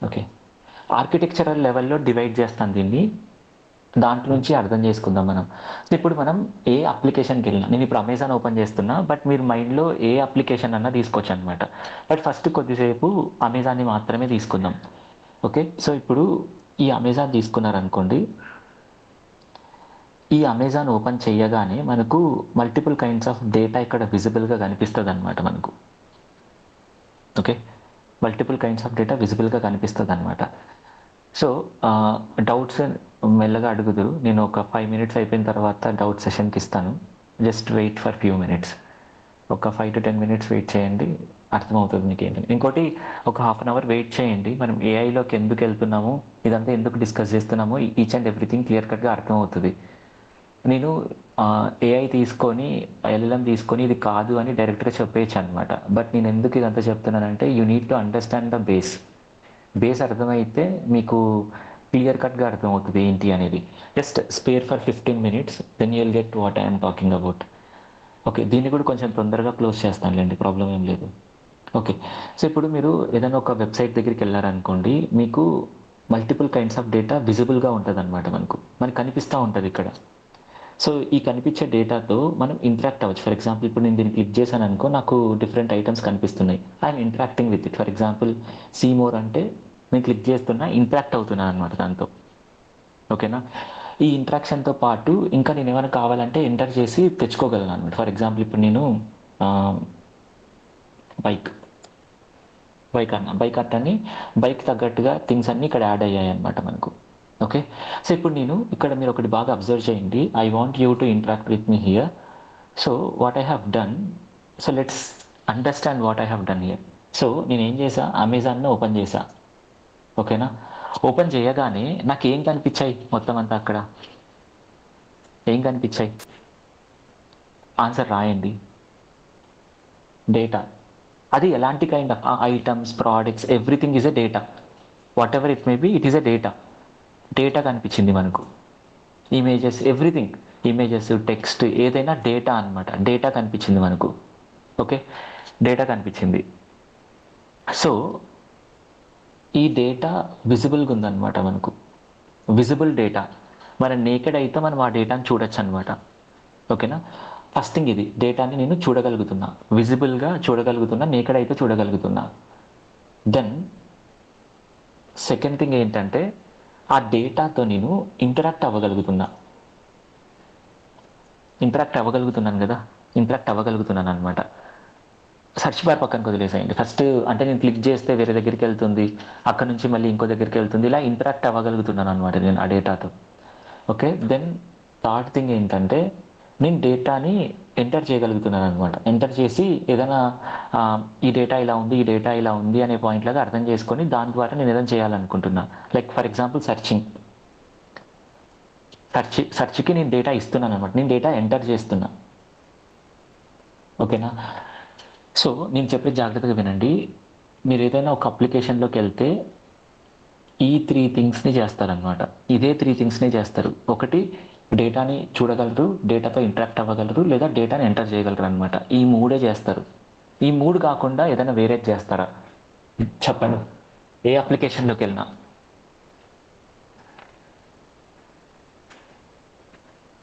ఓకే, ఆర్కిటెక్చరల్ లెవెల్లో డివైడ్ చేస్తాను దీన్ని. దాంట్లో నుంచి అర్థం చేసుకుందాం మనం. ఇప్పుడు మనం ఏ అప్లికేషన్కి వెళ్ళినా, నేను ఇప్పుడు అమెజాన్ ఓపెన్ చేస్తున్నా, బట్ మీరు మైండ్లో ఏ అప్లికేషన్ అన్నా తీసుకోవచ్చు అనమాట. బట్ ఫస్ట్ కొద్దిసేపు అమెజాన్ని మాత్రమే తీసుకుందాం. ఓకే, సో ఇప్పుడు ఈ అమెజాన్ తీసుకున్నారనుకోండి. ఈ అమెజాన్ ఓపెన్ చేయగానే మనకు మల్టిపుల్ కైండ్స్ ఆఫ్ డేటా ఇక్కడ విజిబుల్గా కనిపిస్తుంది అనమాట మనకు. Okay, multiple kinds of data విజిబుల్గా కనిపిస్తుంది అనమాట. సో డౌట్స్ మెల్లగా అడుగుదురు. నేను ఒక 5 minutes అయిపోయిన తర్వాత డౌట్ సెషన్కి ఇస్తాను. Just wait for few minutes. ఒక 5 to 10 minutes వెయిట్ చేయండి, అర్థమవుతుంది మీకు ఏంటని. ఇంకోటి, ఒక 1/2 hour వెయిట్ చేయండి. మనం ఏఐలోకి ఎందుకు వెళ్తున్నాము, ఇదంతా ఎందుకు డిస్కస్ చేస్తున్నామో ఈచ్ అండ్ ఎవ్రీథింగ్ క్లియర్ కట్గా అర్థమవుతుంది. నేను ఏఐ తీసుకొని ఎల్ఎల్ఎం తీసుకొని ఇది కాదు అని డైరెక్ట్గా చెప్పేయచ్చు అనమాట. బట్ నేను ఎందుకు ఇదంతా చెప్తున్నానంటే you need to understand the base అర్థమైతే మీకు క్లియర్ కట్గా అర్థమవుతుంది ఏంటి అనేది. Just spare for 15 minutes, then you will get what I'm talking about. Okay, దీన్ని కూడా కొంచెం తొందరగా క్లోజ్ చేస్తానులేండి, ప్రాబ్లం ఏం లేదు. ఓకే, సో ఇప్పుడు మీరు ఏదైనా ఒక వెబ్సైట్ దగ్గరికి వెళ్ళారనుకోండి, మీకు మల్టిపుల్ కైండ్స్ ఆఫ్ డేటా విజిబుల్గా ఉంటుంది అనమాట. మనకు కనిపిస్తూ ఉంటుంది ఇక్కడ. సో ఈ కనిపించే డేటాతో మనం ఇంటరాక్ట్ అవ్వచ్చు. ఫర్ ఎగ్జాంపుల్ ఇప్పుడు నేను దీన్ని క్లిక్ చేశాను అనుకో, నాకు డిఫరెంట్ ఐటమ్స్ కనిపిస్తున్నాయి. I'm interacting with it. For example see more అంటే నేను క్లిక్ చేస్తున్నా, ఇంటరాక్ట్ అవుతున్నాను అనమాట దాంతో. ఓకేనా? ఈ ఇంటరాక్షన్తో పాటు ఇంకా నేను ఏమైనా కావాలంటే ఎంటర్ చేసి తెచ్చుకోగలను అనమాట. ఫర్ ఎగ్జాంపుల్ ఇప్పుడు నేను బైక్ అట్టని బైక్ తగ్గట్టుగా థింగ్స్ అన్నీ ఇక్కడ యాడ్ అయ్యాయి అనమాట మనకు. ఓకే, సో ఇప్పుడు నేను ఇక్కడ మీరు ఒకటి బాగా అబ్జర్వ్ చేయండి. I want you to interact with me here. So what I have done, so let's understand what I have done here. So నేను ఏం చేసా, అమెజాన్ను ఓపెన్ చేసా. ఓకేనా? ఓపెన్ చేయగానే నాకు ఏం కనిపించాయి మొత్తం అంతా అక్కడ? ఏం కనిపించాయి? ఆన్సర్ రాయండి. డేటా. అది ఎలాంటి kind of items, products, everything is a data. What ever it may be, it is a data కనిపించింది మనకు. ఇమేజెస్, ఎవ్రీథింగ్, ఇమేజెస్, టెక్స్ట్, ఏదైనా డేటా అనమాట. డేటా కనిపించింది మనకు. ఓకే, డేటా కనిపించింది. సో ఈ డేటా విజిబుల్గా ఉందన్నమాట మనకు. Visible data. మన నేకెడ్ అయితే మనం ఆ డేటాని చూడొచ్చు అనమాట. ఓకేనా? ఫస్ట్ థింగ్ ఇది, డేటాని నేను చూడగలుగుతున్నా, విజిబుల్గా చూడగలుగుతున్నా, నేకెడ్ అయితే చూడగలుగుతున్నా. దెన్ సెకండ్ థింగ్ ఏంటంటే ఆ డేటాతో నేను ఇంటరాక్ట్ అవ్వగలుగుతున్నాను అనమాట. సెర్చ్ బార్ పక్కనకి వదిలేసేయండి ఫస్ట్. అంటే నేను క్లిక్ చేస్తే వేరే దగ్గరికి వెళ్తుంది, అక్కడ నుంచి మళ్ళీ ఇంకో దగ్గరికి వెళ్తుంది, ఇలా ఇంటరాక్ట్ అవ్వగలుగుతున్నాను అనమాట నేను ఆ డేటాతో. ఓకే, దెన్ థర్డ్ థింగ్ ఏంటంటే నేను డేటాని ఎంటర్ చేయగలుగుతున్నాను అనమాట. ఎంటర్ చేసి ఏదైనా ఈ డేటా ఇలా ఉంది అనే పాయింట్ లాగా అర్థం చేసుకొని దాని ద్వారా నేను ఏదైనా చేయాలనుకుంటున్నా. లైక్ ఫర్ ఎగ్జాంపుల్ సెర్చ్కి నేను డేటా ఇస్తున్నాను అనమాట. నేను డేటా ఎంటర్ చేస్తున్నా. ఓకేనా? సో నేను చెప్పే జాగ్రత్తగా వినండి. మీరు ఏదైనా ఒక అప్లికేషన్లోకి వెళ్తే ఈ 3 థింగ్స్ని చేస్తారనమాట. ఇదే 3 థింగ్స్ని చేస్తారు. ఒకటి, డేటాని చూడగలరు, డేటాతో ఇంటరాక్ట్ అవ్వగలరు, లేదా డేటాని ఎంటర్ చేయగలరు అనమాట. ఈ 3 చేస్తారు. ఈ 3 కాకుండా ఏదైనా వేరేది చేస్తారా? చెప్పండి. ఏ అప్లికేషన్లోకి వెళ్ళినా,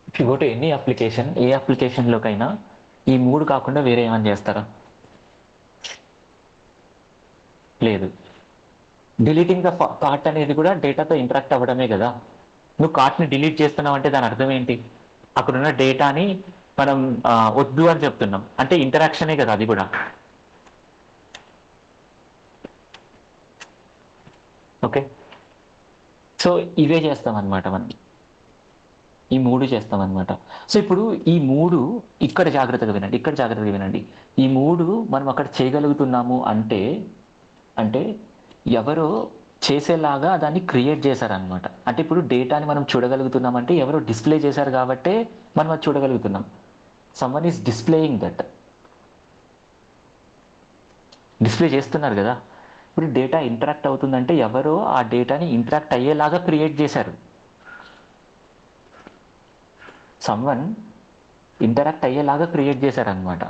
if you go to any application, ఏ అప్లికేషన్లోకైనా ఈ 3 కాకుండా వేరే ఏమైనా చేస్తారా? లేదు. డిలీటింగ్ ద కార్ట్ అనేది కూడా డేటాతో ఇంటరాక్ట్ అవ్వడమే కదా. నువ్వు కార్ట్ని డిలీట్ చేస్తున్నావు అంటే దాని అర్థం ఏంటి? అక్కడున్న డేటాని మనం వద్దు అని చెప్తున్నాం అంటే ఇంటరాక్షనే కదా అది కూడా. ఓకే, సో ఇవే చేస్తాం అనమాట మనం, ఈ మూడు చేస్తాం అనమాట. సో ఇప్పుడు ఈ మూడు ఇక్కడ జాగ్రత్తగా వినండి, ఇక్కడ జాగ్రత్తగా వినండి. ఈ మూడు మనం అక్కడ చేయగలుగుతున్నాము అంటే అంటే ఎవరో చేసేలాగా దాన్ని క్రియేట్ చేశారనమాట. అంటే ఇప్పుడు డేటాని మనం చూడగలుగుతున్నాం అంటే ఎవరో డిస్ప్లే చేశారు కాబట్టే మనం అది చూడగలుగుతున్నాం. Someone is displaying that, display చేస్తున్నారు కదా. ఇప్పుడు డేటా ఇంటరాక్ట్ అవుతుందంటే ఎవరో ఆ డేటాని ఇంటరాక్ట్ అయ్యేలాగా క్రియేట్ చేశారు. సమ్వన్ ఇంటరాక్ట్ అయ్యేలాగా క్రియేట్ చేశారనమాట.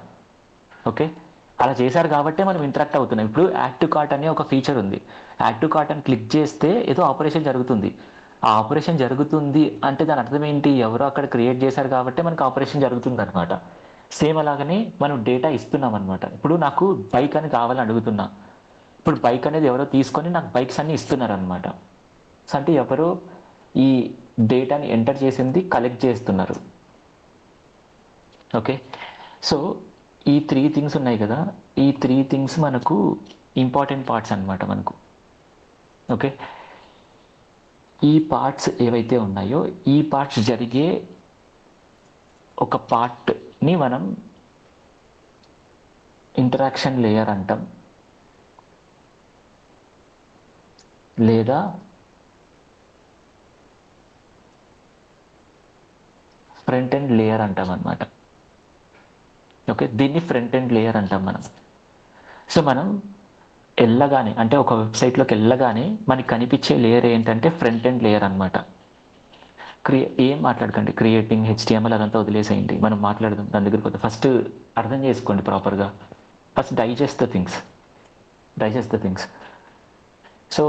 ఓకే, అలా చేశారు కాబట్టే మనం ఇంటరాక్ట్ అవుతున్నాం. ఇప్పుడు యాడ్ టు కార్ట్ అనే ఒక ఫీచర్ ఉంది. యాడ్ టు కార్ట్ అని క్లిక్ చేస్తే ఏదో ఆపరేషన్ జరుగుతుంది. ఆ ఆపరేషన్ జరుగుతుంది అంటే దాని అర్థం ఏంటి? ఎవరో అక్కడ క్రియేట్ చేశారు కాబట్టి మనకు ఆపరేషన్ జరుగుతుంది అనమాట. సేమ్ అలాగనే మనం డేటా ఇస్తున్నాం అనమాట. ఇప్పుడు నాకు బైక్ అని కావాలని అడుగుతున్నా, ఇప్పుడు బైక్ అనేది ఎవరో తీసుకొని నాకు బైక్స్ అన్ని ఇస్తున్నారు అనమాట. సో అంటే ఎవరో ఈ డేటాని ఎంటర్ చేసింది కలెక్ట్ చేస్తున్నారు. ఓకే, సో ఈ 3 థింగ్స్ ఉన్నాయి కదా, ఈ 3 థింగ్స్ మనకు ఇంపార్టెంట్ పార్ట్స్ అనమాట మనకు. ఓకే, ఈ పార్ట్స్ ఏవైతే ఉన్నాయో ఈ పార్ట్స్ జరిగే ఒక పార్ట్ని మనం ఇంటరాక్షన్ లేయర్ అంటాం, లేదా ఫ్రంట్ ఎండ్ లేయర్ అంటాం అనమాట. ఓకే, దీన్ని ఫ్రంట్ ఎండ్ లేయర్ అంటాం మనం. సో మనం వెళ్ళగానే అంటే ఒక వెబ్సైట్లోకి వెళ్ళగానే మనకి కనిపించే లేయర్ ఏంటంటే ఫ్రంట్ ఎండ్ లేయర్ అనమాట. ఏం మాట్లాడకండి, క్రియేటింగ్ HTML అదంతా వదిలేసేయండి, మనం మాట్లాడదాం దాని దగ్గరికి వద్దాం. ఫస్ట్ అర్థం చేసుకోండి ప్రాపర్గా, first digest the things. So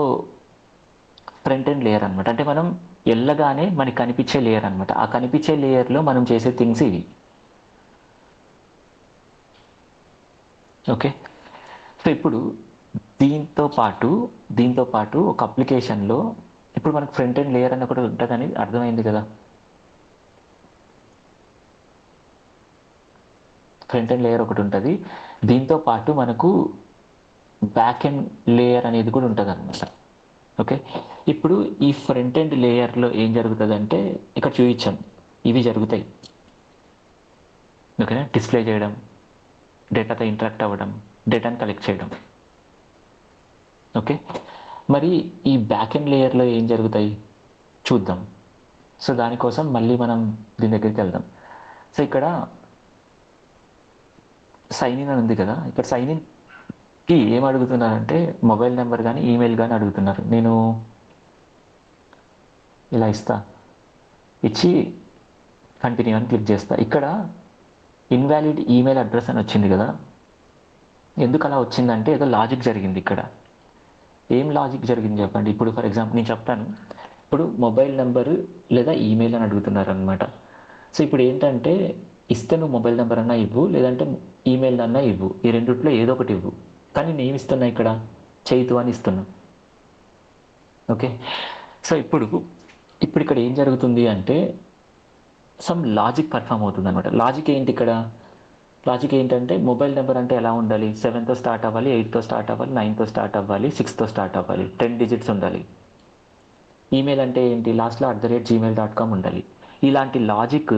front end layer అనమాట అంటే మనం వెళ్ళగానే మనకి కనిపించే లేయర్ అనమాట. ఆ కనిపించే లేయర్లో మనం చేసే థింగ్స్ ఇవి. ఓకే, సో ఇప్పుడు దీంతో పాటు ఒక అప్లికేషన్లో ఇప్పుడు మనకు ఫ్రంట్ ఎండ్ లేయర్ అని ఒకటి ఉంటుందని అర్థమైంది కదా. ఫ్రంట్ ఎండ్ లేయర్ ఒకటి ఉంటుంది, దీంతో పాటు మనకు బ్యాక్ ఎండ్ లేయర్ అనేది కూడా ఉంటుంది అనమాట. ఓకే, ఇప్పుడు ఈ ఫ్రంట్ ఎండ్ లేయర్లో ఏం జరుగుతుంది అంటే ఇక్కడ చూపించాం, ఇవి జరుగుతాయి. ఓకేనా, డిస్ప్లే చేయడం, డేటాతో ఇంటరాక్ట్ అవ్వడం, డేటాని కలెక్ట్ చేయడం. ఓకే, మరి ఈ బ్యాక్ ఎండ్ లేయర్లో ఏం జరుగుతాయి చూద్దాం. సో దానికోసం మళ్ళీ మనం దీని దగ్గరికి వెళ్దాం. సో ఇక్కడ సైన్ ఇన్ అని ఉంది కదా, ఇక్కడ సైన్ ఇన్కి ఏం అడుగుతున్నారంటే మొబైల్ నెంబర్ కానీ ఈమెయిల్ కానీ అడుగుతున్నారు. నేను ఇలా ఇచ్చి కంటిన్యూ అని క్లిక్ చేస్తా. ఇక్కడ ఇన్వాలిడ్ ఈమెయిల్ అడ్రస్ అని వచ్చింది కదా, ఎందుకు అలా వచ్చిందంటే ఏదో లాజిక్ జరిగింది ఇక్కడ. ఏం లాజిక్ జరిగింది చెప్పండి. ఇప్పుడు ఫర్ ఎగ్జాంపుల్ నేను చెప్తాను, ఇప్పుడు మొబైల్ నెంబరు లేదా ఈమెయిల్ అని అడుగుతున్నారు అనమాట. సో ఇప్పుడు ఏంటంటే ఇస్తే నువ్వు మొబైల్ నెంబర్ అన్నా ఇవ్వు, లేదంటే ఈమెయిల్ అన్నా ఇవ్వు, ఈ రెండిట్లో ఏదో ఒకటి ఇవ్వు. కానీ నేను ఏమి ఇస్తున్నా ఇక్కడ, చైతు అని ఇస్తున్నా. ఓకే, సో ఇప్పుడు ఇక్కడ ఏం జరుగుతుంది అంటే సమ్ లాజిక్ పర్ఫామ్ అవుతుంది అనమాట. లాజిక్ ఏంటి ఇక్కడ? లాజిక్ ఏంటంటే మొబైల్ నెంబర్ అంటే ఎలా ఉండాలి? 7తో స్టార్ట్ అవ్వాలి, 8తో స్టార్ట్ అవ్వాలి, 9తో స్టార్ట్ అవ్వాలి, 6తో స్టార్ట్ అవ్వాలి, 10 డిజిట్స్ ఉండాలి. ఈమెయిల్ అంటే ఏంటి? లాస్ట్లో @gmail.com ఉండాలి. ఇలాంటి లాజిక్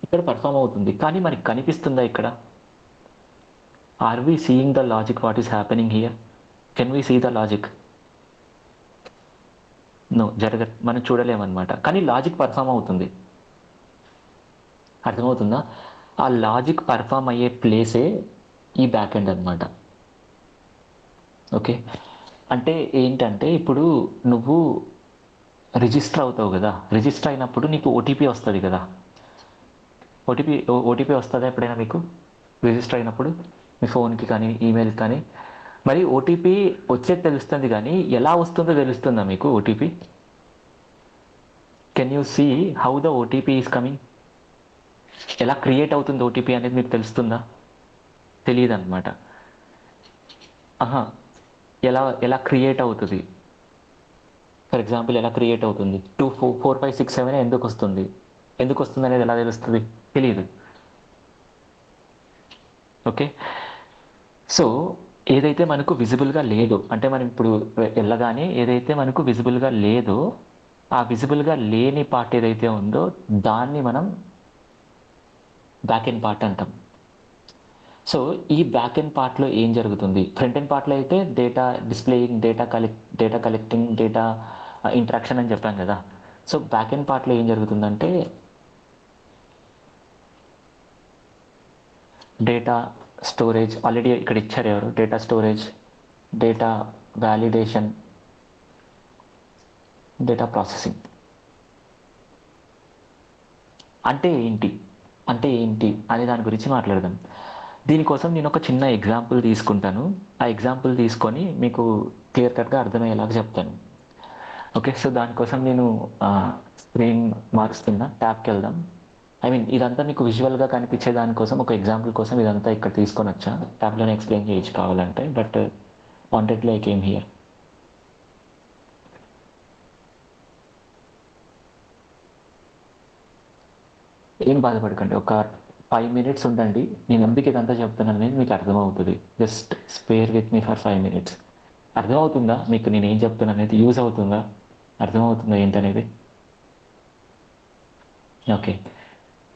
ఇక్కడ పర్ఫామ్ అవుతుంది, కానీ మనకి కనిపిస్తుందా ఇక్కడ? Are we seeing the logic what is happening here? Can we see the logic? No, మనం చూడలేమన్నమాట. కానీ లాజిక్ పర్ఫామ్ అవుతుంది, అర్థమవుతుందా? ఆ లాజిక్ పర్ఫామ్ అయ్యే ప్లేసే ఈ బ్యాక్ ఎండ్ అనమాట. ఓకే, అంటే ఏంటంటే ఇప్పుడు నువ్వు రిజిస్టర్ అవుతావు కదా, రిజిస్టర్ అయినప్పుడు నీకు ఓటీపీ వస్తుంది కదా. ఓటీపీ వస్తుందా ఎప్పుడైనా మీకు రిజిస్టర్ అయినప్పుడు? మీ ఫోన్కి కానీ ఈమెయిల్కి కానీ. మరి ఓటీపీ వచ్చేది తెలుస్తుంది, కానీ ఎలా వస్తుందో తెలుస్తుందా మీకు OTP? Can you see how the OTP is coming? ఎలా క్రియేట్ అవుతుంది ఓటీపీ అనేది మీకు తెలుస్తుందా? తెలియదు అనమాట. ఎలా ఎలా క్రియేట్ అవుతుంది, ఫర్ ఎగ్జాంపుల్ ఎలా క్రియేట్ అవుతుంది, 2 4 5 6 7 ఎందుకు వస్తుంది అనేది ఎలా తెలుస్తుంది, తెలియదు. ఓకే, సో ఏదైతే మనకు విజిబుల్గా లేదో, అంటే మనం ఇప్పుడు వెళ్ళగానే ఏదైతే మనకు విజిబుల్గా లేదో ఆ విజిబుల్గా లేని పార్ట్ ఏదైతే ఉందో దాన్ని మనం బ్యాక్ ఎండ్ పార్ట్ అంటాం. సో ఈ బ్యాక్ ఎండ్ పార్ట్లో ఏం జరుగుతుంది, ఫ్రంట్ ఎండ్ పార్ట్లో అయితే data displaying, data collecting, data interaction అని చెప్పాం కదా. సో బ్యాక్ ఎండ్ పార్ట్లో ఏం జరుగుతుందంటే డేటా స్టోరేజ్, ఆల్రెడీ ఇక్కడ ఇచ్చారు ఎవరు, data storage, data validation, data processing. అంటే ఏంటి అనే దాని గురించి మాట్లాడదాం. దీనికోసం నేను ఒక చిన్న ఎగ్జాంపుల్ తీసుకుంటాను. ఆ ఎగ్జాంపుల్ తీసుకొని మీకు క్లియర్ కట్గా అర్థమయ్యేలాగా చెప్తాను. ఓకే, సో దానికోసం నేను స్క్రీన్ మారుస్తున్నా, ట్యాబ్కి వెళ్దాం. ఇదంతా మీకు విజువల్గా కనిపించే దానికోసం ఒక ఎగ్జాంపుల్ కోసం ఇదంతా ఇక్కడ తీసుకొని వచ్చా. ట్యాబ్లోనే ఎక్స్ప్లెయిన్ చేయొచ్చు కావాలంటే, బట్ వాంటెడ్ లైక్ ఏం హియర్. ఏం బాధపడకండి, ఒక 5 minutes ఉండండి. నేను ఎందుకు ఇదంతా చెప్తున్నాను అనేది మీకు అర్థమవుతుంది. Just spare with me for 5 minutes. అర్థమవుతుందా మీకు నేను ఏం చెప్తున్నా అనేది, యూజ్ అవుతుందా, అర్థమవుతుందా ఏంటనేది? ఓకే,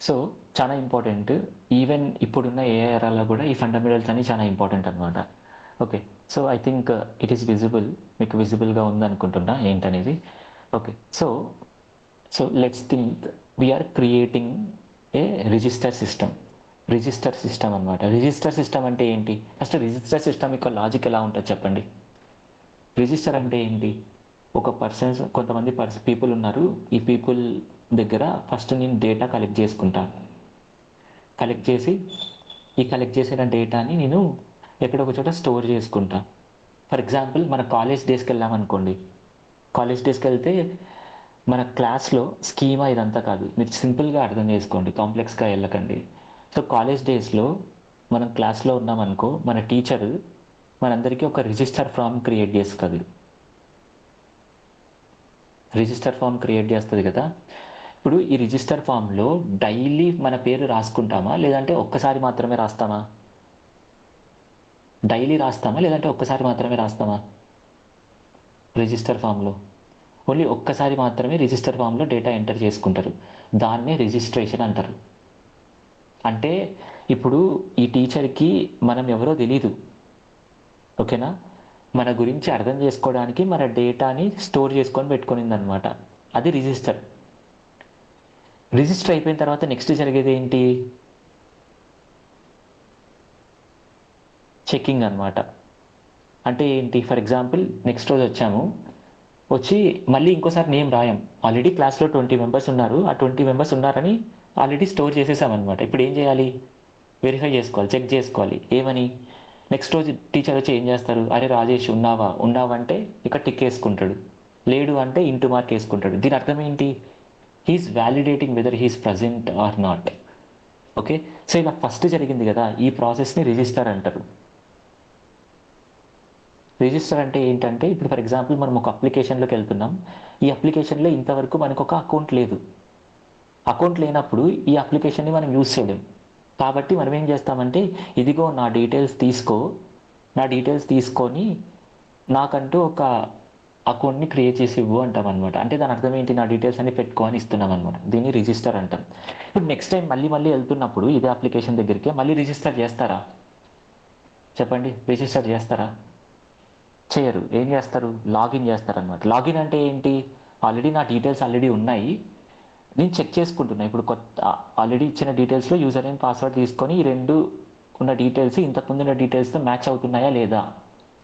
సో చాలా ఇంపార్టెంట్. ఈవెన్ ఇప్పుడున్న ఏఐ ఎరాలో కూడా ఈ ఫండమెంటల్స్ అన్ని చాలా ఇంపార్టెంట్ అనమాట. Okay, so I think it is visible, మీకు విజిబుల్గా ఉందనుకుంటున్నా ఏంటనేది. Okay, so let's think we're creating a register system అనమాట. రిజిస్టర్ సిస్టమ్ అంటే ఏంటి, ఫస్ట్ రిజిస్టర్ సిస్టమ్ యొక్క లాజిక్ ఎలా ఉంటుంది చెప్పండి. రిజిస్టర్ అంటే ఏంటి, ఒక కొంతమంది పీపుల్ ఉన్నారు. ఈ పీపుల్ దగ్గర ఫస్ట్ నేను డేటా కలెక్ట్ చేసుకుంటాను. కలెక్ట్ చేసిన డేటాని నేను ఎక్కడొక చోట స్టోర్ చేసుకుంటా. ఫర్ ఎగ్జాంపుల్ మన కాలేజ్ డేస్కి వెళ్ళామనుకోండి. కాలేజ్ డేస్కి వెళ్తే మన క్లాస్లో స్కీమా ఇదంతా కాదు, మీరు సింపుల్గా అర్థం చేసుకోండి, కాంప్లెక్స్గా వెళ్ళకండి. సో కాలేజ్ డేస్లో మనం క్లాస్లో ఉన్నామనుకో, మన టీచర్ మనందరికీ ఒక రిజిస్టర్ ఫామ్ క్రియేట్ చేస్తుంది. కదా. ఇప్పుడు ఈ రిజిస్టర్ ఫామ్లో డైలీ మన పేరు రాసుకుంటామా, లేదంటే ఒక్కసారి మాత్రమే రాస్తామా? డైలీ రాస్తామా, లేదంటే ఒక్కసారి మాత్రమే రాస్తామా? రిజిస్టర్ ఫామ్లో ఓన్లీ ఒక్కసారి మాత్రమే రిజిస్టర్ ఫామ్లో డేటా ఎంటర్ చేసుకుంటారు. దాన్నే రిజిస్ట్రేషన్ అంటారు. అంటే ఇప్పుడు ఈ టీచర్కి మనం ఎవరో తెలీదు, ఓకేనా, మన గురించి అర్థం చేసుకోవడానికి మన డేటాని స్టోర్ చేసుకొని పెట్టుకునింది అనమాట. అది రిజిస్టర్ అయిపోయిన తర్వాత నెక్స్ట్ జరిగేది ఏంటి, చెకింగ్ అనమాట. అంటే ఏంటి, ఫర్ ఎగ్జాంపుల్ నెక్స్ట్ రోజు వచ్చి మళ్ళీ ఇంకోసారి నేమ్ రాయం. ఆల్రెడీ క్లాస్లో 20 members ఉన్నారు, ఆ 20 members ఉన్నారని ఆల్రెడీ స్టోర్ చేసేసామన్నమాట. ఇప్పుడు ఏం చేయాలి, వెరిఫై చేసుకోవాలి, చెక్ చేసుకోవాలి. ఏమని, నెక్స్ట్ రోజు టీచర్ వచ్చి ఏం చేస్తారు, అరే రాజేష్ ఉన్నావంటే ఇక టిక్ వేసుకుంటాడు, లేడు అంటే ఇంటూ మార్క్ వేసుకుంటాడు. దీని అర్థం ఏంటి, he's validating whether he's present or not. Okay, so ఇలా ఫస్ట్ జరిగింది కదా, ఈ ప్రాసెస్ని రిజిస్టర్ అంటారు. రిజిస్టర్ అంటే ఏంటంటే, ఇప్పుడు ఫర్ ఎగ్జాంపుల్ మనం ఒక అప్లికేషన్లోకి వెళ్తున్నాం. ఈ అప్లికేషన్లో ఇంతవరకు మనకు ఒక అకౌంట్ లేదు. అకౌంట్ లేనప్పుడు ఈ అప్లికేషన్ని మనం యూజ్ చేయలేం. కాబట్టి మనం ఏం చేస్తామంటే, ఇదిగో నా డీటెయిల్స్ తీసుకొని నాకంటూ ఒక అకౌంట్ని క్రియేట్ చేసి ఇవ్వు అంటాం అనమాట. అంటే దాని అర్థం ఏంటి, నా డీటెయిల్స్ అన్ని పెట్టుకొని ఇస్తున్నాం అనమాట. దీన్ని రిజిస్టర్ అంటాం. ఇప్పుడు నెక్స్ట్ టైం మళ్ళీ వెళ్తున్నప్పుడు ఇదే అప్లికేషన్ దగ్గరికి మళ్ళీ రిజిస్టర్ చేస్తారా చెప్పండి, రిజిస్టర్ చేస్తారా? చేయరు. ఏం చేస్తారు, లాగిన్ చేస్తారనమాట. లాగిన్ అంటే ఏంటి, ఆల్రెడీ నా డీటెయిల్స్ ఉన్నాయి, నేను చెక్ చేసుకుంటున్నా. ఇప్పుడు ఆల్రెడీ ఇచ్చిన డీటెయిల్స్లో యూజర్ నేమ్ పాస్వర్డ్ తీసుకొని ఈ రెండు ఉన్న డీటెయిల్స్ ఇంతకుముందు ఉన్న డీటెయిల్స్తో మ్యాచ్ అవుతున్నాయా లేదా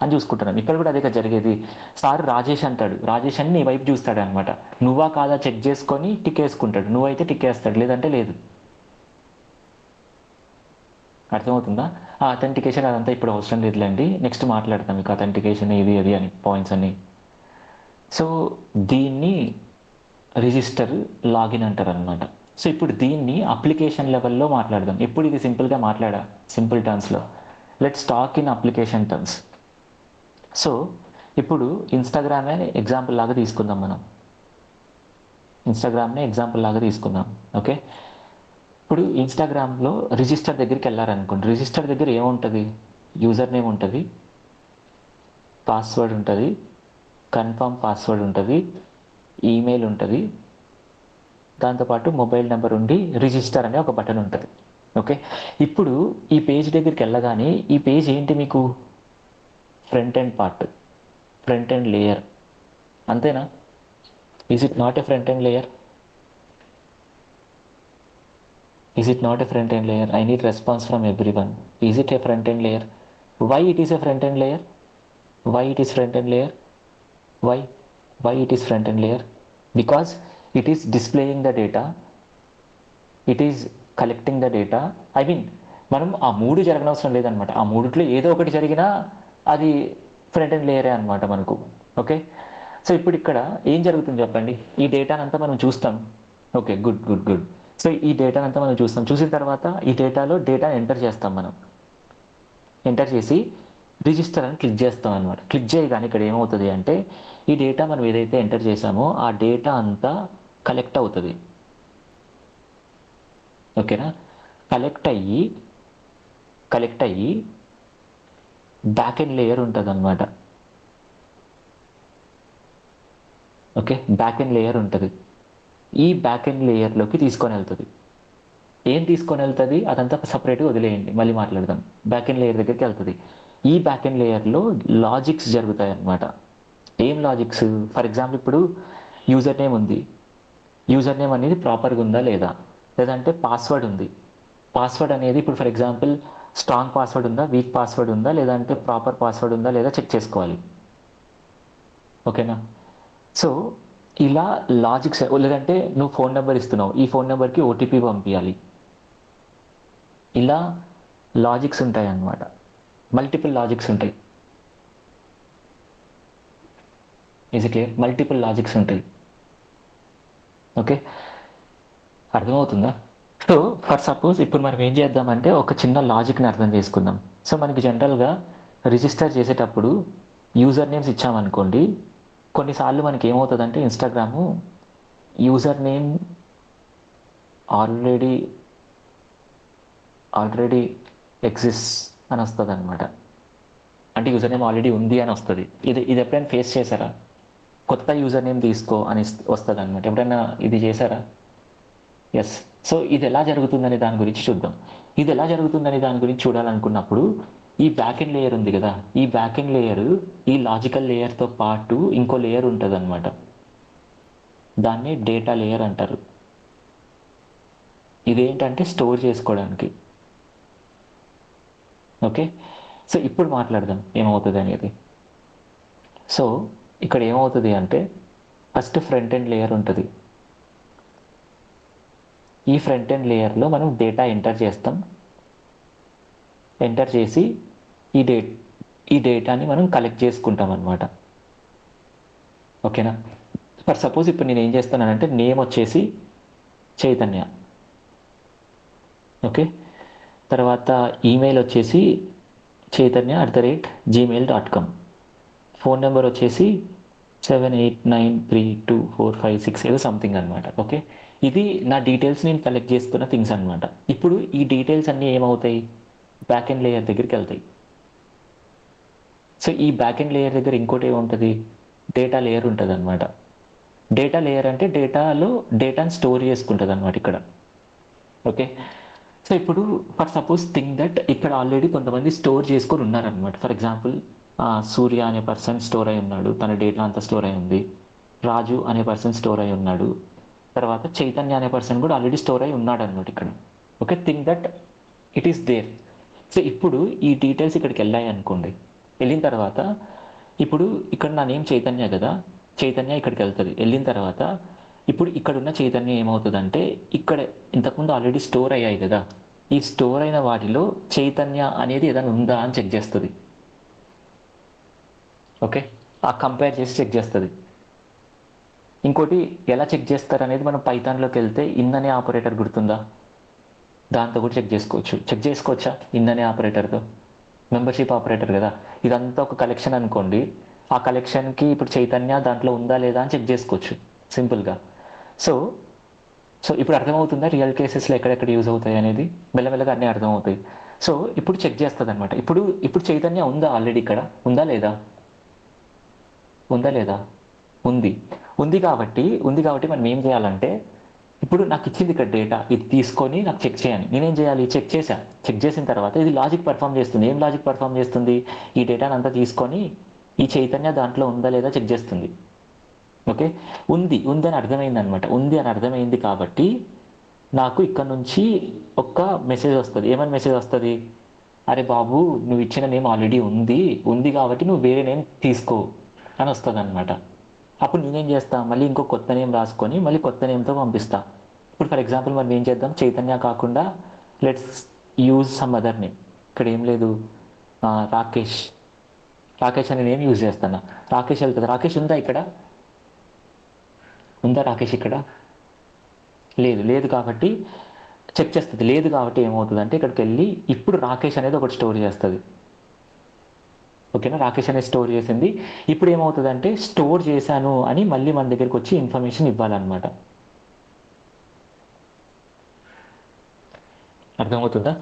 అని చూసుకుంటున్నాను. ఇక్కడ కూడా అదే జరిగేది. సార్ రాజేష్ అంటాడు, రాజేష్ అని నీ వైపు చూస్తాడు అనమాట. నువ్వా కాదా చెక్ చేసుకొని టిక్ వేసుకుంటాడు. నువ్వైతే టిక్ వేస్తాడు, లేదంటే లేదు. అర్థమవుతుందా? ఆ అథెంటికేషన్ అదంతా ఇప్పుడు అవసరం లేదులేండి, నెక్స్ట్ మాట్లాడతాం మీకు అథెంటికేషన్ ఇది అది అని పాయింట్స్ అన్ని. సో దీన్ని రిజిస్టర్ లాగిన్ అంటారు అనమాట. సో ఇప్పుడు దీన్ని అప్లికేషన్ లెవెల్లో మాట్లాడదాం. ఎప్పుడు ఇది సింపుల్ టర్మ్స్లో. Let's talk in application terms. So ఇప్పుడు ఇన్స్టాగ్రామే ఎగ్జాంపుల్ లాగా తీసుకుందాం మనం. ఇన్స్టాగ్రామ్నే ఎగ్జాంపుల్ లాగా తీసుకుందాం. ఓకే, ఇప్పుడు ఇన్స్టాగ్రామ్లో రిజిస్టర్ దగ్గరికి వెళ్ళారనుకోండి. రిజిస్టర్ దగ్గర ఏముంటుంది? యూజర్ నేమ్ ఉంటుంది, పాస్వర్డ్ ఉంటుంది, కన్ఫర్మ్ పాస్వర్డ్ ఉంటుంది, ఈమెయిల్ ఉంటుంది, దాంతోపాటు మొబైల్ నెంబర్ ఉండి రిజిస్టర్ అనే ఒక బటన్ ఉంటుంది. ఓకే, ఇప్పుడు ఈ పేజ్ దగ్గరికి వెళ్ళగానే ఈ పేజ్ ఏంటి మీకు? Front end part, front end layer. అంతేనా? Is it not a front end layer? Is it not a front end layer? I need response from every one. Is it a front end layer? Why it is a front end layer? Why it is front end layer? Why? Why it is front end layer? Because it is displaying the data, it is collecting the data. I mean, మనం ఆ మూడు జరగనవసరం లేదనమాట. ఆ మూడిట్లో ఏదో ఒకటి జరిగినా అది ఫ్రంట్ ఎండ్ లేయరే అనమాట మనకు. ఓకే, సో ఇప్పుడు ఇక్కడ ఏం జరుగుతుంది చెప్పండి. ఈ డేటానంతా మనం చూస్తాం. Okay, good good good. So ఈ డేటానంతా మనం చూస్తాం. చూసిన తర్వాత ఈ డేటాలో డేటా ఎంటర్ చేస్తాం మనం. ఎంటర్ చేసి రిజిస్టర్ అని క్లిక్ చేస్తాం అనమాట. క్లిక్ చేయగానే ఇక్కడ ఏమవుతుంది అంటే ఈ డేటా మనం ఏదైతే ఎంటర్ చేసామో ఆ డేటా అంతా కలెక్ట్ అవుతుంది. ఓకేనా? కలెక్ట్ అయ్యి బ్యాక్ ఎండ్ లేయర్ ఉంటుంది అనమాట. ఓకే, బ్యాక్ ఎండ్ లేయర్ ఉంటుంది. ఈ బ్యాక్ ఎండ్ లేయర్లోకి తీసుకొని వెళ్తుంది. ఏం తీసుకొని వెళ్తుంది అదంతా సపరేట్గా వదిలేయండి, మళ్ళీ మాట్లాడదాం. బ్యాక్ ఎండ్ లేయర్ దగ్గరికి వెళ్తుంది. ఈ బ్యాక్ ఎండ్ లేయర్లో లాజిక్స్ జరుగుతాయి అన్నమాట. ఏం లాజిక్స్? ఫర్ ఎగ్జాంపుల్ ఇప్పుడు యూజర్ నేమ్ ఉంది. యూజర్ నేమ్ అనేది ప్రాపర్గా ఉందా లేదా, లేదంటే పాస్వర్డ్ ఉంది. పాస్వర్డ్ అనేది ఇప్పుడు ఫర్ ఎగ్జాంపుల్ స్ట్రాంగ్ పాస్వర్డ్ ఉందా, వీక్ పాస్వర్డ్ ఉందా, లేదంటే ప్రాపర్ పాస్వర్డ్ ఉందా లేదా చెక్ చేసుకోవాలి. ఓకేనా? సో ఇలా లాజిక్స్, లేదంటే నువ్వు ఫోన్ నెంబర్ ఇస్తున్నావు, ఈ ఫోన్ నెంబర్కి ఓటీపీ పంపించాలి. ఇలా లాజిక్స్ ఉంటాయి అన్నమాట. మల్టిపుల్ లాజిక్స్ ఉంటాయి. Is it clear? Multiple logics ఉంటాయి. ఓకే, అర్థమవుతుందా? సో ఫర్ సపోజ్ ఇప్పుడు మనం ఏం చేద్దామంటే ఒక చిన్న లాజిక్ని అర్థం చేసుకుందాం. సో మనకి జనరల్గా రిజిస్టర్ చేసేటప్పుడు యూజర్ నేమ్స్ ఇచ్చామనుకోండి, కొన్నిసార్లు మనకి ఏమవుతుందంటే Instagram user name already exist అని వస్తుంది అనమాట. అంటే యూజర్ నేమ్ ఆల్రెడీ ఉంది అని వస్తుంది. ఇది ఎప్పుడైనా ఫేస్ చేశారా? కొత్త యూజర్ నేమ్ తీసుకో అని వస్తుంది అనమాట. ఎప్పుడైనా ఇది చేశారా? ఎస్. సో ఇది ఎలా జరుగుతుందనే దాని గురించి చూద్దాం. ఇది ఎలా జరుగుతుందనే దాని గురించి చూడాలనుకున్నప్పుడు ఈ బ్యాక్ ఎండ్ లేయర్ ఉంది కదా, ఈ బ్యాక్ ఎండ్ లేయర్ ఈ లాజికల్ లేయర్తో పాటు ఇంకో లేయర్ ఉంటుంది అనమాట. దాన్ని డేటా లేయర్ అంటారు. ఇదేంటంటే స్టోర్ చేసుకోవడానికి. ఓకే, సో ఇప్పుడు మాట్లాడదాం ఏమవుతుంది అనేది. సో ఇక్కడ ఏమవుతుంది అంటే ఫస్ట్ ఫ్రంట్ ఎండ్ లేయర్ ఉంటుంది. ఈ ఫ్రంట్ ఎండ్ లేయర్లో మనం డేటా ఎంటర్ చేస్తాం. ఎంటర్ చేసి ఈ డేటాని మనం కలెక్ట్ చేసుకుంటాం అనమాట. ఓకేనా? ఫర్ సపోజ్ ఇప్పుడు నేను ఏం చేస్తానంటే నేమ్ వచ్చేసి చైతన్య. ఓకే, తర్వాత ఈమెయిల్ వచ్చేసి chaitanya@gmail.com. ఫోన్ నెంబర్ వచ్చేసి 78932456 ఏదో సంథింగ్ అనమాట. ఓకే, ఇది నా డీటెయిల్స్ నేను కలెక్ట్ చేసుకున్న థింగ్స్ అనమాట. ఇప్పుడు ఈ డీటెయిల్స్ అన్నీ ఏమవుతాయి? బ్యాక్ ఎండ్ లేయర్ దగ్గరికి వెళ్తాయి. సో ఈ బ్యాక్ ఎండ్ లేయర్ దగ్గర ఇంకోటి ఏముంటుంది? డేటా లేయర్ ఉంటుంది అనమాట. డేటా లేయర్ అంటే డేటాలో డేటాను స్టోర్ చేసుకుంటుంది అనమాట ఇక్కడ. ఓకే, సో ఇప్పుడు ఫర్ సపోజ్ థింక్ దట్ ఇక్కడ ఆల్రెడీ కొంతమంది స్టోర్ చేసుకొని ఉన్నారనమాట. ఫర్ ఎగ్జాంపుల్ సూర్య అనే పర్సన్ స్టోర్ అయి ఉన్నాడు, తన డేటా అంతా స్టోర్ అయి ఉంది. రాజు అనే పర్సన్ స్టోర్ అయి ఉన్నాడు. తర్వాత చైతన్య అనే పర్సన్ కూడా ఆల్రెడీ స్టోర్ అయి ఉన్నాడు అనమాట ఇక్కడ. Okay, think that it is there. So ఇప్పుడు ఈ డీటెయిల్స్ ఇక్కడికి వెళ్ళాయి అనుకోండి. వెళ్ళిన తర్వాత ఇప్పుడు ఇక్కడ నా నేమ్ చైతన్య కదా, చైతన్య ఇక్కడికి వెళ్తుంది. వెళ్ళిన తర్వాత ఇప్పుడు ఇక్కడున్న చైతన్యం ఏమవుతుందంటే ఇక్కడ ఇంతకుముందు ఆల్రెడీ స్టోర్ అయ్యాయి కదా, ఈ స్టోర్ అయిన వాటిలో చైతన్య అనేది ఏదైనా ఉందా అని చెక్ చేస్తుంది. ఓకే, ఆ కంపేర్ చేసి చెక్ చేస్తుంది. ఇంకోటి ఎలా చెక్ చేస్తారు అనేది మనం పైథాన్లోకి వెళ్తే ఇన్ అనే ఆపరేటర్ గుర్తుందా, దాంతో కూడా చెక్ చేసుకోవచ్చా? ఇన్ అనే ఆపరేటర్తో మెంబర్షిప్ ఆపరేటర్ కదా. ఇదంతా ఒక కలెక్షన్ అనుకోండి. ఆ కలెక్షన్కి ఇప్పుడు చైతన్య దాంట్లో ఉందా లేదా అని చెక్ చేసుకోవచ్చు సింపుల్గా. సో సో ఇప్పుడు అర్థమవుతుందా రియల్ కేసెస్లో ఎక్కడెక్కడ యూజ్ అవుతాయి అనేది? మెల్లమెల్లగా అన్నీ అర్థమవుతాయి. సో ఇప్పుడు చెక్ చేస్తుంది అనమాట. ఇప్పుడు ఇప్పుడు చైతన్య ఉందా ఆల్రెడీ ఇక్కడ? ఉందా లేదా? ఉందా లేదా? ఉంది. ఉంది కాబట్టి మనం ఏం చేయాలంటే, ఇప్పుడు నాకు ఇచ్చింది ఇక్కడ డేటా, ఇది తీసుకొని నాకు చెక్ చేయాలి. నేనేం చేయాలి? చెక్ చేసిన తర్వాత ఇది లాజిక్ పర్ఫామ్ చేస్తుంది. ఏం లాజిక్ పర్ఫామ్ చేస్తుంది? ఈ డేటాను అంతా తీసుకొని ఈ చైతన్య దాంట్లో ఉందా లేదా చెక్ చేస్తుంది. ఓకే, ఉంది అని అర్థమైంది అనమాట. ఉంది అని అర్థమైంది కాబట్టి నాకు ఇక్కడ నుంచి ఒక మెసేజ్ వస్తుంది. ఏమని మెసేజ్ వస్తుంది? అరే బాబు, నువ్వు ఇచ్చిన నేమ్ ఆల్రెడీ ఉంది కాబట్టి నువ్వు వేరే నేమ్ తీసుకో అని వస్తుంది అనమాట. అప్పుడు నేనేం చేస్తా? మళ్ళీ ఇంకో కొత్త నేమ్ రాసుకొని మళ్ళీ కొత్త నేమ్తో పంపిస్తా. ఇప్పుడు ఫర్ ఎగ్జాంపుల్ మనం ఏం చేద్దాం? చైతన్య కాకుండా let's use some other name. ఇక్కడ ఏం లేదు, రాకేష్ అనే నేమ్ యూజ్ చేస్తాను. రాకేష్ వెళ్తుంది. రాకేష్ ఉందా ఇక్కడ? ఉందా రాకేష్ ఇక్కడ? లేదు కాబట్టి చెక్ చేస్తుంది. లేదు కాబట్టి ఏమవుతుంది అంటే ఇక్కడికి వెళ్ళి ఇప్పుడు రాకేష్ అనేది ఒకటి స్టోర్ చేస్తుంది. ఓకేనా? రాకేష్ అనేది స్టోర్ చేసింది. ఇప్పుడు ఏమవుతుంది అంటే స్టోర్ చేశాను అని మళ్ళీ మన దగ్గరికి వచ్చి ఇన్ఫర్మేషన్ ఇవ్వాలన్నమాట. అర్థమవుతుందా?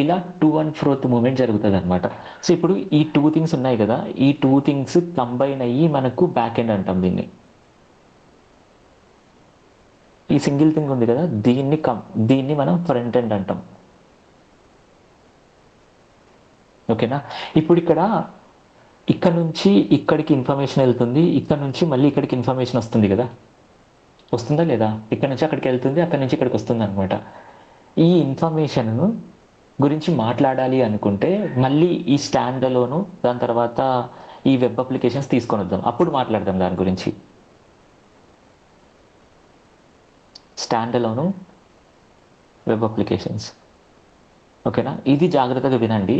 ఇలా టు అండ్ ఫ్రోత్ మూమెంట్ జరుగుతుంది అనమాట. సో ఇప్పుడు ఈ 2 థింగ్స్ ఉన్నాయి కదా, ఈ 2 థింగ్స్ కంబైన్ అయ్యి మనకు బ్యాక్ ఎండ్ అంటాం దీన్ని. ఈ సింగిల్ థింగ్ ఉంది కదా, దీన్ని మనం ఫ్రంట్ ఎండ్ అంటాం. ఓకేనా? ఇప్పుడు ఇక్కడ నుంచి ఇక్కడికి ఇన్ఫర్మేషన్ వెళ్తుంది, ఇక్కడ నుంచి మళ్ళీ ఇక్కడికి ఇన్ఫర్మేషన్ వస్తుంది కదా, వస్తుందా లేదా? ఇక్కడ నుంచి అక్కడికి వెళ్తుంది, అక్కడి నుంచి ఇక్కడికి వస్తుంది అనమాట. ఈ ఇన్ఫర్మేషన్ గురించి మాట్లాడాలి అనుకుంటే మళ్ళీ ఈ స్టాండ్లోను దాని తర్వాత ఈ వెబ్ అప్లికేషన్స్ తీసుకొని వద్దాం, అప్పుడు మాట్లాడదాం దాని గురించి. స్టాండ్లోను వెబ్ అప్లికేషన్స్. ఓకేనా? ఇది జాగ్రత్తగా వినండి.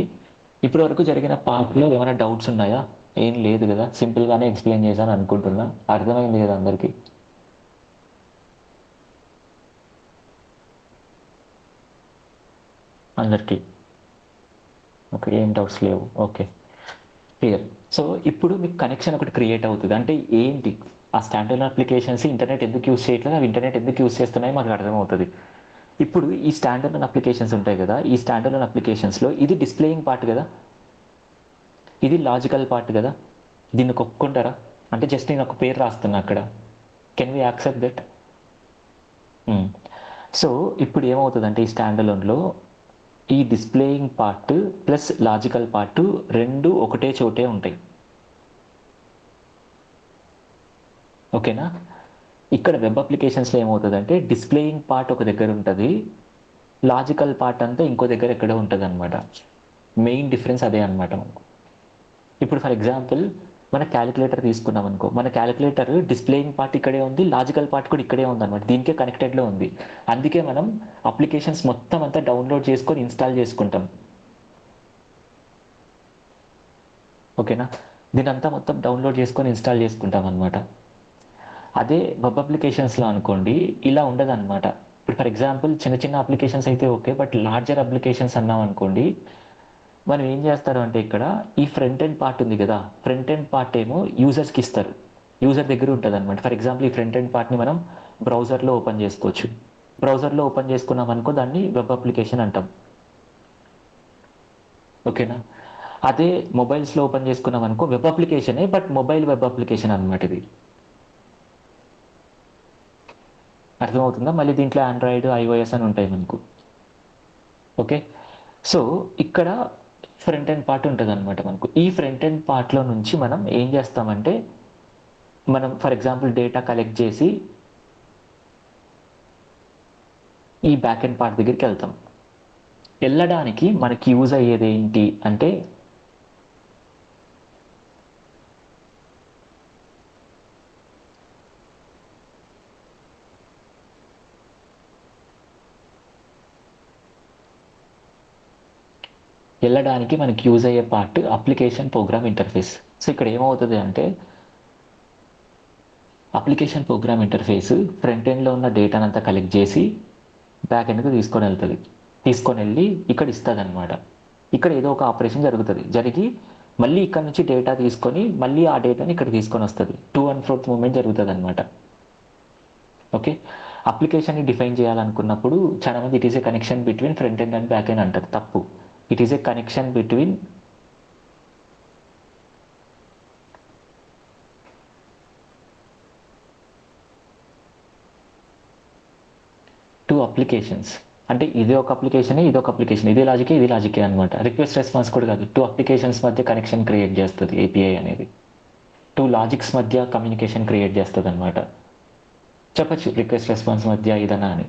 ఇప్పటి వరకు జరిగిన పార్ట్లో ఏమైనా డౌట్స్ ఉన్నాయా? ఏం లేదు కదా, సింపుల్గానే ఎక్స్ప్లెయిన్ చేశాను అనుకుంటున్నా. అర్థమైంది కదా అందరికీ? అందరికీ ఓకే, ఏం డౌట్స్ లేవు. Okay, clear. సో ఇప్పుడు మీకు కనెక్షన్ ఒకటి క్రియేట్ అవుతుంది. అంటే ఏంటి? ఆ స్టాండర్డ్ అప్లికేషన్స్ ఇంటర్నెట్ ఎందుకు యూస్ చేయట్లేదు, అవి ఇంటర్నెట్ ఎందుకు యూస్ చేస్తున్నాయి మనకు అర్థమవుతుంది. ఇప్పుడు ఈ స్టాండర్డ్ అప్లికేషన్స్ ఉంటాయి కదా, ఈ స్టాండర్డ్ అప్లికేషన్స్లో ఇది డిస్ప్లేయింగ్ పార్ట్ కదా, ఇది లాజికల్ పార్ట్ కదా. దీన్ని ఒప్పుకుంటారా? అంటే జస్ట్ నేను ఒక పేరు రాస్తున్నా అక్కడ. Can we accept that? So ఇప్పుడు ఏమవుతుందంటే ఈ స్టాండర్డ్లో ఈ displaying part plus logical part రెండు ఒకటే చోటే ఉంటాయి. ఓకేనా? ఇక్కడ వెబ్ అప్లికేషన్స్లో ఏమవుతుందంటే డిస్ప్లేయింగ్ పార్ట్ ఒక దగ్గర ఉంటుంది, లాజికల్ పార్ట్ అంతా ఇంకో దగ్గర ఎక్కడ ఉంటుంది అనమాట. మెయిన్ డిఫరెన్స్ అదే అనమాట మనకు. ఇప్పుడు ఫర్ ఎగ్జాంపుల్ మన క్యాలిక్యులేటర్ తీసుకున్నాం అనుకో, మన క్యాలిక్యులేటర్ డిస్ప్లేయింగ్ పార్ట్ ఇక్కడే ఉంది, లాజికల్ పార్ట్ కూడా ఇక్కడే ఉంది అనమాట, దీనికే కనెక్టెడ్లో ఉంది. అందుకే మనం అప్లికేషన్స్ మొత్తం అంతా డౌన్లోడ్ చేసుకొని ఇన్స్టాల్ చేసుకుంటాం. ఓకేనా? దీని అంతా మొత్తం డౌన్లోడ్ చేసుకొని ఇన్స్టాల్ చేసుకుంటాం అనమాట. అదే వెబ్ అప్లికేషన్స్లో అనుకోండి ఇలా ఉండదు అనమాట. ఇప్పుడు ఫర్ ఎగ్జాంపుల్ చిన్న చిన్న అప్లికేషన్స్ అయితే ఓకే, బట్ లార్జర్ అప్లికేషన్స్ అన్నాం అనుకోండి, మనం ఏం చేస్తారు అంటే ఇక్కడ ఈ ఫ్రంట్ ఎండ్ పార్ట్ ఉంది కదా, ఫ్రంట్ ఎండ్ పార్ట్ ఏమో యూజర్స్కి ఇస్తారు, యూజర్ దగ్గర ఉంటుంది అనమాట. ఫర్ ఎగ్జాంపుల్ ఈ ఫ్రంట్ ఎండ్ పార్ట్ని మనం బ్రౌజర్లో ఓపెన్ చేసుకోవచ్చు. బ్రౌజర్లో ఓపెన్ చేసుకున్నాం అనుకో, దాన్ని వెబ్ అప్లికేషన్ అంటాం. ఓకేనా? అదే మొబైల్స్లో ఓపెన్ చేసుకున్నాం అనుకో, వెబ్ అప్లికేషనే, బట్ మొబైల్ వెబ్ అప్లికేషన్ అనమాట ఇది. అర్థమవుతుందా? మళ్ళీ దీంట్లో ఆండ్రాయిడ్, ఐఓఎస్ అని ఉంటాయి మనకు. ఓకే, సో ఇక్కడ ఫ్రంట్ ఎండ్ పార్ట్ ఉంటుంది అనమాట మనకు. ఈ ఫ్రంట్ ఎండ్ పార్ట్లో నుంచి మనం ఏం చేస్తామంటే, మనం ఫర్ ఎగ్జాంపుల్ డేటా కలెక్ట్ చేసి ఈ బ్యాక్ ఎండ్ పార్ట్ దగ్గరికి వెళ్తాం. వెళ్ళడానికి మనకి యూజ్ అయ్యేది ఏంటి అంటే, వెళ్ళడానికి మనకి యూజ్ అయ్యే part application program interface. So ఇక్కడ ఏమవుతుంది అంటే అప్లికేషన్ ప్రోగ్రామ్ ఇంటర్ఫేస్ ఫ్రంట్ ఎండ్లో ఉన్న డేటానంతా కలెక్ట్ చేసి బ్యాక్ ఎండ్కి తీసుకొని వెళ్ళి ఇక్కడ ఇస్తుంది అనమాట. ఇక్కడ ఏదో ఒక ఆపరేషన్ జరుగుతుంది, జరిగి మళ్ళీ ఇక్కడ నుంచి డేటా తీసుకొని మళ్ళీ ఆ డేటాని ఇక్కడ తీసుకొని వస్తుంది. టు అండ్ ఫ్రోత్ మూమెంట్ జరుగుతుంది అనమాట. ఓకే, అప్లికేషన్ని డిఫైన్ చేయాలనుకున్నప్పుడు చాలా మంది it is a connection between front end and back end అంటారు. తప్పు. It is a connection between two applications. అంటే ఇది ఒక అప్లికేషన్, ఇది ఒక అప్లికేషన్, ఇది లాజికే, ఇది లాజికే అనమాట. రిక్వెస్ట్ రెస్పాన్స్ కూడా కాదు, టూ అప్లికేషన్స్ మధ్య కనెక్షన్ క్రియేట్ చేస్తుంది ఏపీఐ అనేది. టూ లాజిక్స్ మధ్య కమ్యూనికేషన్ క్రియేట్ చేస్తుంది అనమాట. చెప్పచ్చు రిక్వెస్ట్ రెస్పాన్స్ మధ్య ఇదనా అని.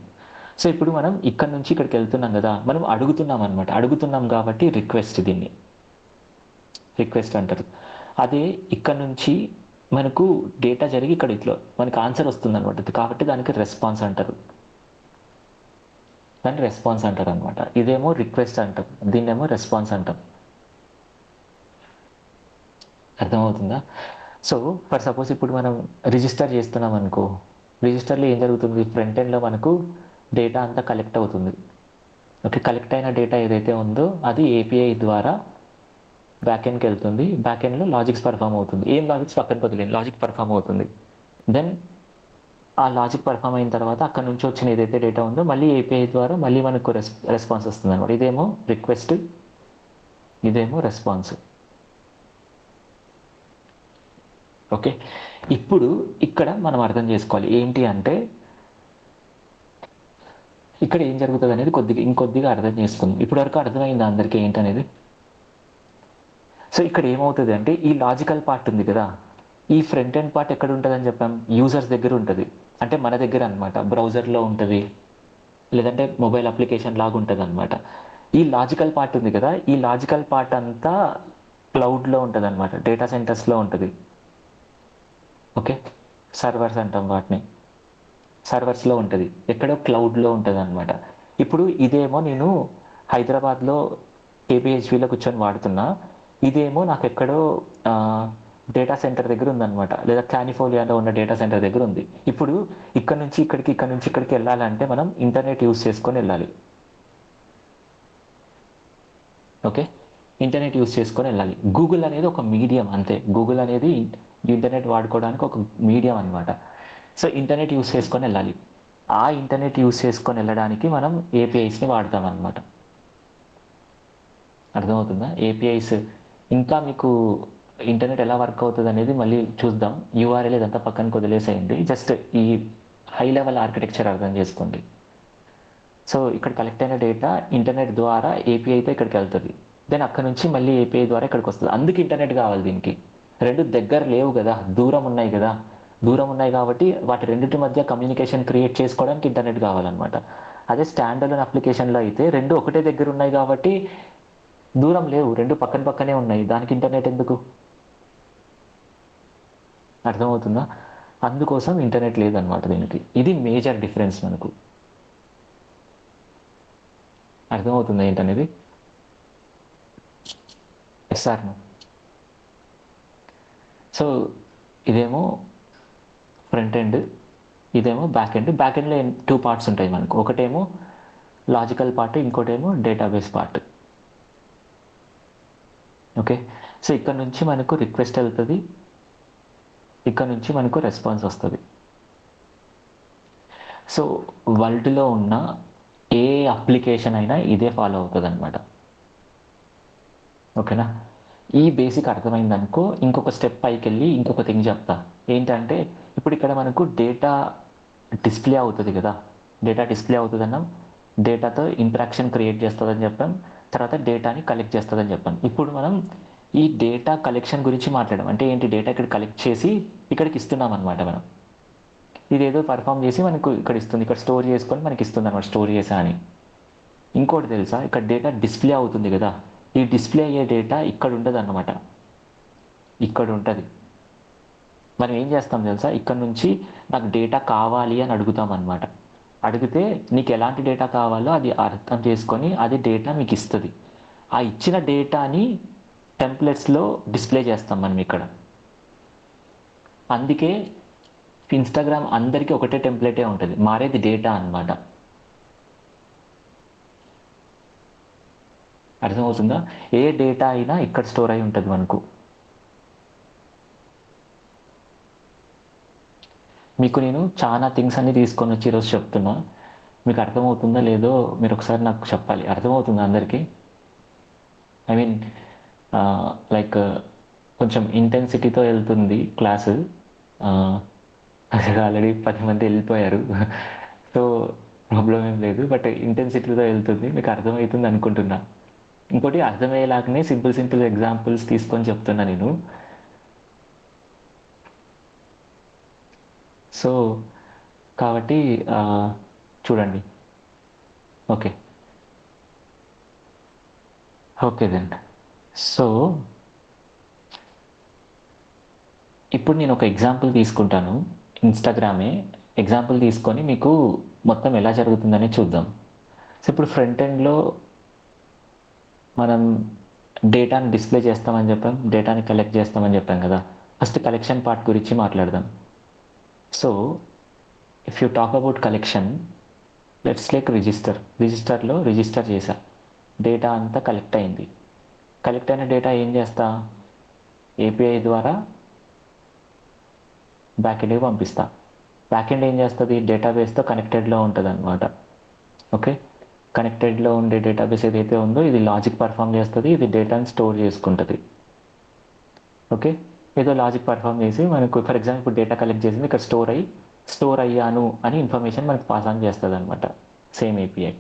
సో ఇప్పుడు మనం ఇక్కడ నుంచి ఇక్కడికి వెళ్తున్నాం కదా, మనం అడుగుతున్నాం అనమాట. అడుగుతున్నాం కాబట్టి రిక్వెస్ట్, దీన్ని రిక్వెస్ట్ అంటారు. అదే ఇక్కడ నుంచి మనకు డేటా జరిగి ఇక్కడ ఇట్లా మనకి ఆన్సర్ వస్తుంది అనమాట, కాబట్టి దానికి రెస్పాన్స్ అంటారు. దాన్ని రెస్పాన్స్ అంటారు అనమాట. ఇదేమో రిక్వెస్ట్ అంటాం, దీన్నేమో రెస్పాన్స్ అంటాం. అర్థమవుతుందా? సో ఫర్ సపోజ్ ఇప్పుడు మనం రిజిస్టర్ చేస్తున్నాం అనుకో, రిజిస్టర్లో ఏం జరుగుతుంది, ఫ్రంట్ ఎండ్లో మనకు డేటా అంతా కలెక్ట్ అవుతుంది. ఓకే, కలెక్ట్ అయిన డేటా ఏదైతే ఉందో అది ఏపీఐ ద్వారా బ్యాక్ ఎండ్కి వెళ్తుంది. బ్యాక్ ఎండ్లో లాజిక్స్ పర్ఫామ్ అవుతుంది. ఏం లాజిక్స్ పక్కన వదిలేదు, లాజిక్ పర్ఫామ్ అవుతుంది. దెన్ ఆ లాజిక్ పర్ఫామ్ అయిన తర్వాత అక్కడ నుంచి వచ్చిన ఏదైతే డేటా ఉందో మళ్ళీ ఏపీఐ ద్వారా మళ్ళీ మనకు రెస్పాన్స్ వస్తుంది అనమాట. ఇదేమో రిక్వెస్ట్, ఇదేమో రెస్పాన్స్. ఓకే, ఇప్పుడు ఇక్కడ మనం అర్థం చేసుకోవాలి ఏంటి అంటే, ఇక్కడ ఏం జరుగుతుంది అనేది ఇంకొద్దిగా అర్థం చేసుకుందాం. ఇప్పటి వరకు అర్థమైంది అందరికీ ఏంటనేది? సో ఇక్కడ ఏమవుతుంది అంటే, ఈ లాజికల్ పార్ట్ ఉంది కదా, ఈ ఫ్రంట్ ఎండ్ పార్ట్ ఎక్కడ ఉంటుంది అని చెప్పాం, యూజర్స్ దగ్గర ఉంటుంది. అంటే మన దగ్గర అనమాట, బ్రౌజర్లో ఉంటుంది, లేదంటే మొబైల్ అప్లికేషన్ లాగా ఉంటుంది అనమాట. ఈ లాజికల్ పార్ట్ ఉంది కదా, ఈ లాజికల్ పార్ట్ అంతా క్లౌడ్లో ఉంటుంది అనమాట, డేటా సెంటర్స్లో ఉంటుంది. ఓకే, సర్వర్స్ అంటాం వాటిని, సర్వర్స్లో ఉంటుంది, ఎక్కడో క్లౌడ్లో ఉంటుంది అనమాట. ఇప్పుడు ఇదేమో నేను హైదరాబాద్లో కేపీహెచ్బిలో కూర్చొని వాడుతున్నా, ఇదేమో నాకు ఎక్కడో డేటా సెంటర్ దగ్గర ఉందన్నమాట, లేదా కాలిఫోర్నియాలో ఉన్న డేటా సెంటర్ దగ్గర ఉంది. ఇప్పుడు ఇక్కడ నుంచి ఇక్కడికి, ఇక్కడ నుంచి ఇక్కడికి వెళ్ళాలంటే మనం ఇంటర్నెట్ యూజ్ చేసుకొని వెళ్ళాలి. ఓకే, ఇంటర్నెట్ యూజ్ చేసుకొని వెళ్ళాలి. గూగుల్ అనేది ఒక మీడియం అంతే. గూగుల్ అనేది ఇంటర్నెట్ వాడుకోవడానికి ఒక మీడియం అనమాట. సో ఇంటర్నెట్ యూజ్ చేసుకొని వెళ్ళాలి. ఆ ఇంటర్నెట్ యూజ్ చేసుకొని వెళ్ళడానికి మనం ఏపీఐస్ని వాడతాం అనమాట. అర్థమవుతుందా? ఏపీఐస్. ఇంకా మీకు ఇంటర్నెట్ ఎలా వర్క్ అవుతుంది అనేది మళ్ళీ చూద్దాం. యూఆర్ఎల్ ఇదంతా పక్కన వదిలేసేయండి, జస్ట్ ఈ హై లెవెల్ ఆర్కిటెక్చర్ అర్థం చేసుకోండి. సో ఇక్కడ కలెక్ట్ అయిన డేటా ఇంటర్నెట్ ద్వారా ఏపీఐతో ఇక్కడికి వెళ్తుంది. దెన్ అక్కడ నుంచి మళ్ళీ ఏపీఐ ద్వారా ఇక్కడికి వస్తుంది. అందుకు ఇంటర్నెట్ కావాలి దీనికి. రెండు దగ్గర లేవు కదా, దూరం ఉన్నాయి కదా. దూరం ఉన్నాయి కాబట్టి వాటి రెండింటి మధ్య కమ్యూనికేషన్ క్రియేట్ చేసుకోవడానికి ఇంటర్నెట్ కావాలన్నమాట. అదే స్టాండర్డ్ అప్లికేషన్లో అయితే రెండు ఒకటే దగ్గర ఉన్నాయి కాబట్టి దూరం లేవు, రెండు పక్కన పక్కనే ఉన్నాయి, దానికి ఇంటర్నెట్ ఎందుకు? అర్థమవుతుందా? అందుకోసం ఇంటర్నెట్ లేదనమాట దీనికి. ఇది మేజర్ డిఫరెన్స్ మనకు. అర్థమవుతుందా ఏంటనేది? సార్, సో ఇదేమో ఫ్రంట్ ఎండ్, ఇదేమో బ్యాక్ ఎండ్. బ్యాక్ ఎండ్లో టూ పార్ట్స్ ఉంటాయి మనకు. ఒకటేమో లాజికల్ పార్ట్, ఇంకోటేమో డేటాబేస్ పార్ట్. ఓకే, సో ఇక్కడ నుంచి మనకు రిక్వెస్ట్ వెళ్తుంది, ఇక్కడ నుంచి మనకు రెస్పాన్స్ వస్తుంది. సో వరల్డ్లో ఉన్న ఏ అప్లికేషన్ అయినా ఇదే ఫాలో అవుతుంది అనమాట. ఓకేనా? ఈ బేసిక్ అర్థమైందనుకో, ఇంకొక స్టెప్ పైకి వెళ్ళి ఇంకొక థింగ్ చెప్తా. ఏంటంటే ఇప్పుడు ఇక్కడ మనకు డేటా డిస్ప్లే అవుతుంది కదా, డేటా డిస్ప్లే అవుతుంది అన్నాం, డేటాతో ఇంటరాక్షన్ క్రియేట్ చేస్తుందని చెప్పాం, తర్వాత డేటాని కలెక్ట్ చేస్తుందని చెప్పాను. ఇప్పుడు మనం ఈ డేటా కలెక్షన్ గురించి మాట్లాడాం. అంటే ఏంటి, డేటా ఇక్కడ కలెక్ట్ చేసి ఇక్కడికి ఇస్తున్నాం అనమాట. మనం ఇదేదో పర్ఫామ్ చేసి మనకు ఇక్కడ ఇస్తుంది, ఇక్కడ స్టోర్ చేసుకొని మనకి ఇస్తుంది అనమాట, స్టోర్ చేసా అని. ఇంకోటి తెలుసా, ఇక్కడ డేటా డిస్ప్లే అవుతుంది కదా, ఈ డిస్ప్లే అయ్యే డేటా ఇక్కడ ఉండదు అన్నమాట, ఇక్కడ ఉంటుంది. మనం ఏం చేస్తాం తెలుసా, ఇక్కడ నుంచి నాకు డేటా కావాలి అని అడుగుతాం అనమాట. అడిగితే నీకు ఎలాంటి డేటా కావాలో అది అర్థం చేసుకొని అది డేటా మీకు ఇస్తుంది. ఆ ఇచ్చిన డేటాని టెంప్లెట్స్లో డిస్ప్లే చేస్తాం మనం ఇక్కడ. అందుకే ఇన్స్టాగ్రామ్ అందరికీ ఒకటే టెంప్లెటే ఉంటుంది, మారేది డేటా అన్నమాట. అర్థమవుతుందా? ఏ డేటా అయినా ఇక్కడ స్టోర్ అయి ఉంటుంది మనకు. మీకు నేను చాలా థింగ్స్ అన్ని తీసుకొని వచ్చి ఈరోజు చెప్తున్నా. మీకు అర్థమవుతుందా లేదో మీరు ఒకసారి నాకు చెప్పాలి. అర్థమవుతుందా అందరికీ? ఐ మీన్ లైక్ కొంచెం ఇంటెన్సిటీతో వెళ్తుంది క్లాసు. ఆల్రెడీ 10 మంది వెళ్ళిపోయారు. సో ప్రాబ్లం ఏం లేదు. బట్ ఇంటెన్సిటీతో వెళ్తుంది. మీకు అర్థమవుతుంది అనుకుంటున్నా. ఇంకోటి అర్థమయ్యేలాగానే సింపుల్ ఎగ్జాంపుల్స్ తీసుకొని చెప్తున్నా నేను. సో కాబట్టి చూడండి. Okay then. సో ఇప్పుడు నేను ఒక ఎగ్జాంపుల్ తీసుకుంటాను. ఇన్స్టాగ్రామే ఎగ్జాంపుల్ తీసుకొని మీకు మొత్తం ఎలా జరుగుతుందని చూద్దాం. సో ఇప్పుడు ఫ్రంట్ ఎండ్లో మనం డేటాని డిస్ప్లే చేస్తామని చెప్పాం, డేటాని కలెక్ట్ చేస్తామని చెప్పాం కదా. ఫస్ట్ కలెక్షన్ పార్ట్ గురించి మాట్లాడదాం. So if you talk about collection, let's like రిజిస్టర్లో రిజిస్టర్ చేశా, డేటా అంతా కలెక్ట్ అయింది. కలెక్ట్ అయిన డేటా ఏం చేస్తా, ఏపీఐ ద్వారా బ్యాకెండ్కి పంపిస్తా. బ్యాకెండ్ ఏం చేస్తుంది, డేటాబేస్తో కనెక్టెడ్లో ఉంటుంది అనమాట. ఓకే, కనెక్టెడ్లో ఉండే డేటాబేస్ ఏదైతే ఉందో ఇది లాజిక్ పర్ఫామ్ చేస్తుంది, ఇది డేటాని స్టోర్ చేసుకుంటుంది. ఓకే, ఏదో లాజిక్ పర్ఫామ్ చేసి మనకు ఫర్ ఎగ్జాంపుల్ ఇప్పుడు డేటా కలెక్ట్ చేసింది, ఇక్కడ స్టోర్ అయ్యాను అని ఇన్ఫర్మేషన్ మనకు పాస్ ఆన్ చేస్తుంది అనమాట, సేమ్ ఏపీఐ.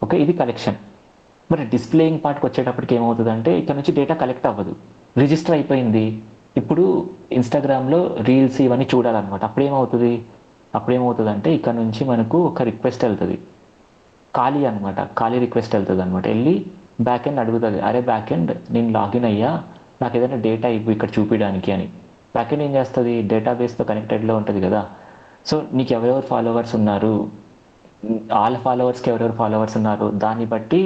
ఓకే, ఇది కలెక్షన్. మరి డిస్ప్లేయింగ్ పార్ట్కి వచ్చేటప్పటికి ఏమవుతుందంటే ఇక్కడ నుంచి డేటా కలెక్ట్ అవ్వదు, రిజిస్టర్ అయిపోయింది. ఇప్పుడు ఇన్స్టాగ్రామ్లో రీల్స్ ఇవన్నీ చూడాలన్నమాట. అప్పుడేమవుతుంది అంటే ఇక్కడ నుంచి మనకు ఒక రిక్వెస్ట్ వెళ్తుంది, ఖాళీ అనమాట, ఖాళీ రిక్వెస్ట్ వెళ్తుంది అనమాట. వెళ్ళి బ్యాక్ ఎండ్ అడుగుతుంది, అరే బ్యాక్ ఎండ్ నేను లాగిన్ అయ్యా, నాకు ఏదైనా డేటా ఇవ్వు ఇక్కడ చూపించడానికి అని. బ్యాక్ ఎండ్ ఏం చేస్తుంది, డేటాబేస్తో కనెక్టెడ్లో ఉంటుంది కదా. సో నీకు ఎవరెవరు ఫాలోవర్స్ ఉన్నారు, వాళ్ళ ఫాలోవర్స్కి ఎవరెవరు ఫాలోవర్స్ ఉన్నారు, దాన్ని బట్టి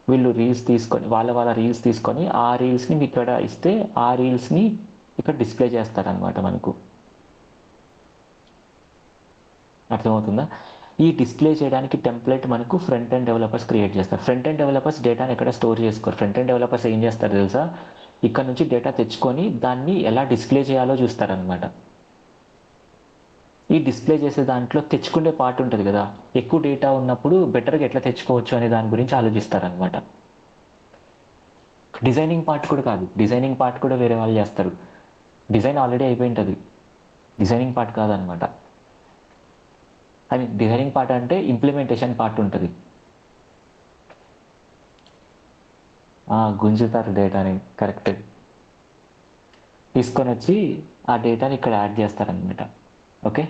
వీళ్ళు రీల్స్ తీసుకొని వాళ్ళ రీల్స్ తీసుకొని ఆ రీల్స్ని మీకు ఇక్కడ ఇస్తే ఆ రీల్స్ని ఇక్కడ డిస్ప్లే చేస్తారనమాట మనకు. అర్థమవుతుందా? ఈ డిస్ప్లే చేయడానికి టెంప్లెట్ మనకు ఫ్రంట్ ఎండ్ డెవలపర్స్ క్రియేట్ చేస్తారు. ఫ్రంట్ ఎండ్ డెవలపర్స్ డేటాని ఎక్కడ స్టోర్ చేసుకోరు. ఫ్రంట్ ఎండ్ డెవలపర్స్ ఏం చేస్తారు తెలుసా, ఇక్కడ నుంచి డేటా తెచ్చుకొని దాన్ని ఎలా డిస్ప్లే చేయాలో చూస్తారనమాట. ఈ డిస్ప్లే చేసే దాంట్లో తెచ్చుకునే పార్ట్ ఉంటుంది కదా, ఎక్కువ డేటా ఉన్నప్పుడు బెటర్గా ఎట్లా తెచ్చుకోవచ్చు అనే దాని గురించి ఆలోచిస్తారనమాట. డిజైనింగ్ పార్ట్ కూడా కాదు, డిజైనింగ్ పార్ట్ కూడా వేరే వాళ్ళు చేస్తారు. డిజైన్ ఆల్రెడీ అయిపోయి ఉంటుంది, డిజైనింగ్ పార్ట్ కాదనమాట. ఐ మీన్ డిజైనింగ్ పార్ట్ అంటే ఇంప్లిమెంటేషన్ పార్ట్ ఉంటుంది. గుంజుతారు డేటాని, కరెక్ట్. తీసుకొని వచ్చి ఆ డేటాని ఇక్కడ యాడ్ చేస్తారనమాట. ఓకే,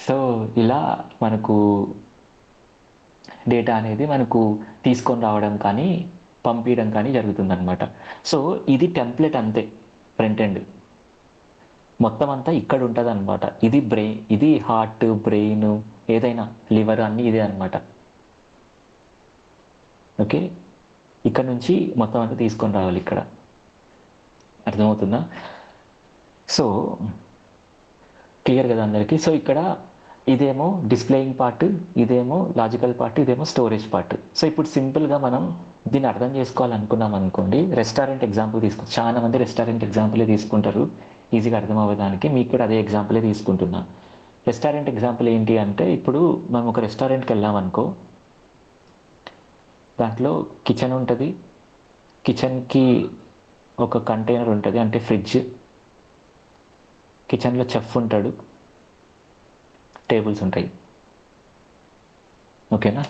సో ఇలా మనకు డేటా అనేది మనకు తీసుకొని రావడం కానీ పంపించడం కానీ జరుగుతుందన్నమాట. సో ఇది టెంప్లెట్ అంతే, ఫ్రంట్ ఎండ్ మొత్తం అంతా ఇక్కడ ఉంటుంది అనమాట. ఇది హార్ట్, బ్రెయిన్, ఏదైనా లివర్ అన్నీ ఇదే అనమాట. ఓకే, ఇక్కడ నుంచి మొత్తం అంతా తీసుకొని రావాలి ఇక్కడ. అర్థమవుతుందా? సో క్లియర్ కదా అందరికీ? సో ఇక్కడ ఇదేమో డిస్ప్లేయింగ్ పార్ట్, ఇదేమో లాజికల్ పార్ట్, ఇదేమో స్టోరేజ్ పార్ట్. సో ఇప్పుడు సింపుల్గా మనం దీన్ని అర్థం చేసుకోవాలనుకున్నాం అనుకోండి, రెస్టారెంట్ ఎగ్జాంపుల్ చాలా మంది రెస్టారెంట్ ఎగ్జాంపులే తీసుకుంటారు ఈజీగా అర్థం అవ్వడానికి. మీకు కూడా అదే ఎగ్జాంపులే తీసుకుంటున్నా. రెస్టారెంట్ ఎగ్జాంపుల్ ఏంటి అంటే, ఇప్పుడు మనం ఒక రెస్టారెంట్కి వెళ్ళామనుకో, దాంట్లో కిచెన్ ఉంటుంది, కిచెన్కి ఒక కంటైనర్ ఉంటుంది అంటే ఫ్రిడ్జ్, కిచెన్లో చెఫ్ ఉంటాడు, టేబుల్స్ ఉంటాయి. ఓకేనా?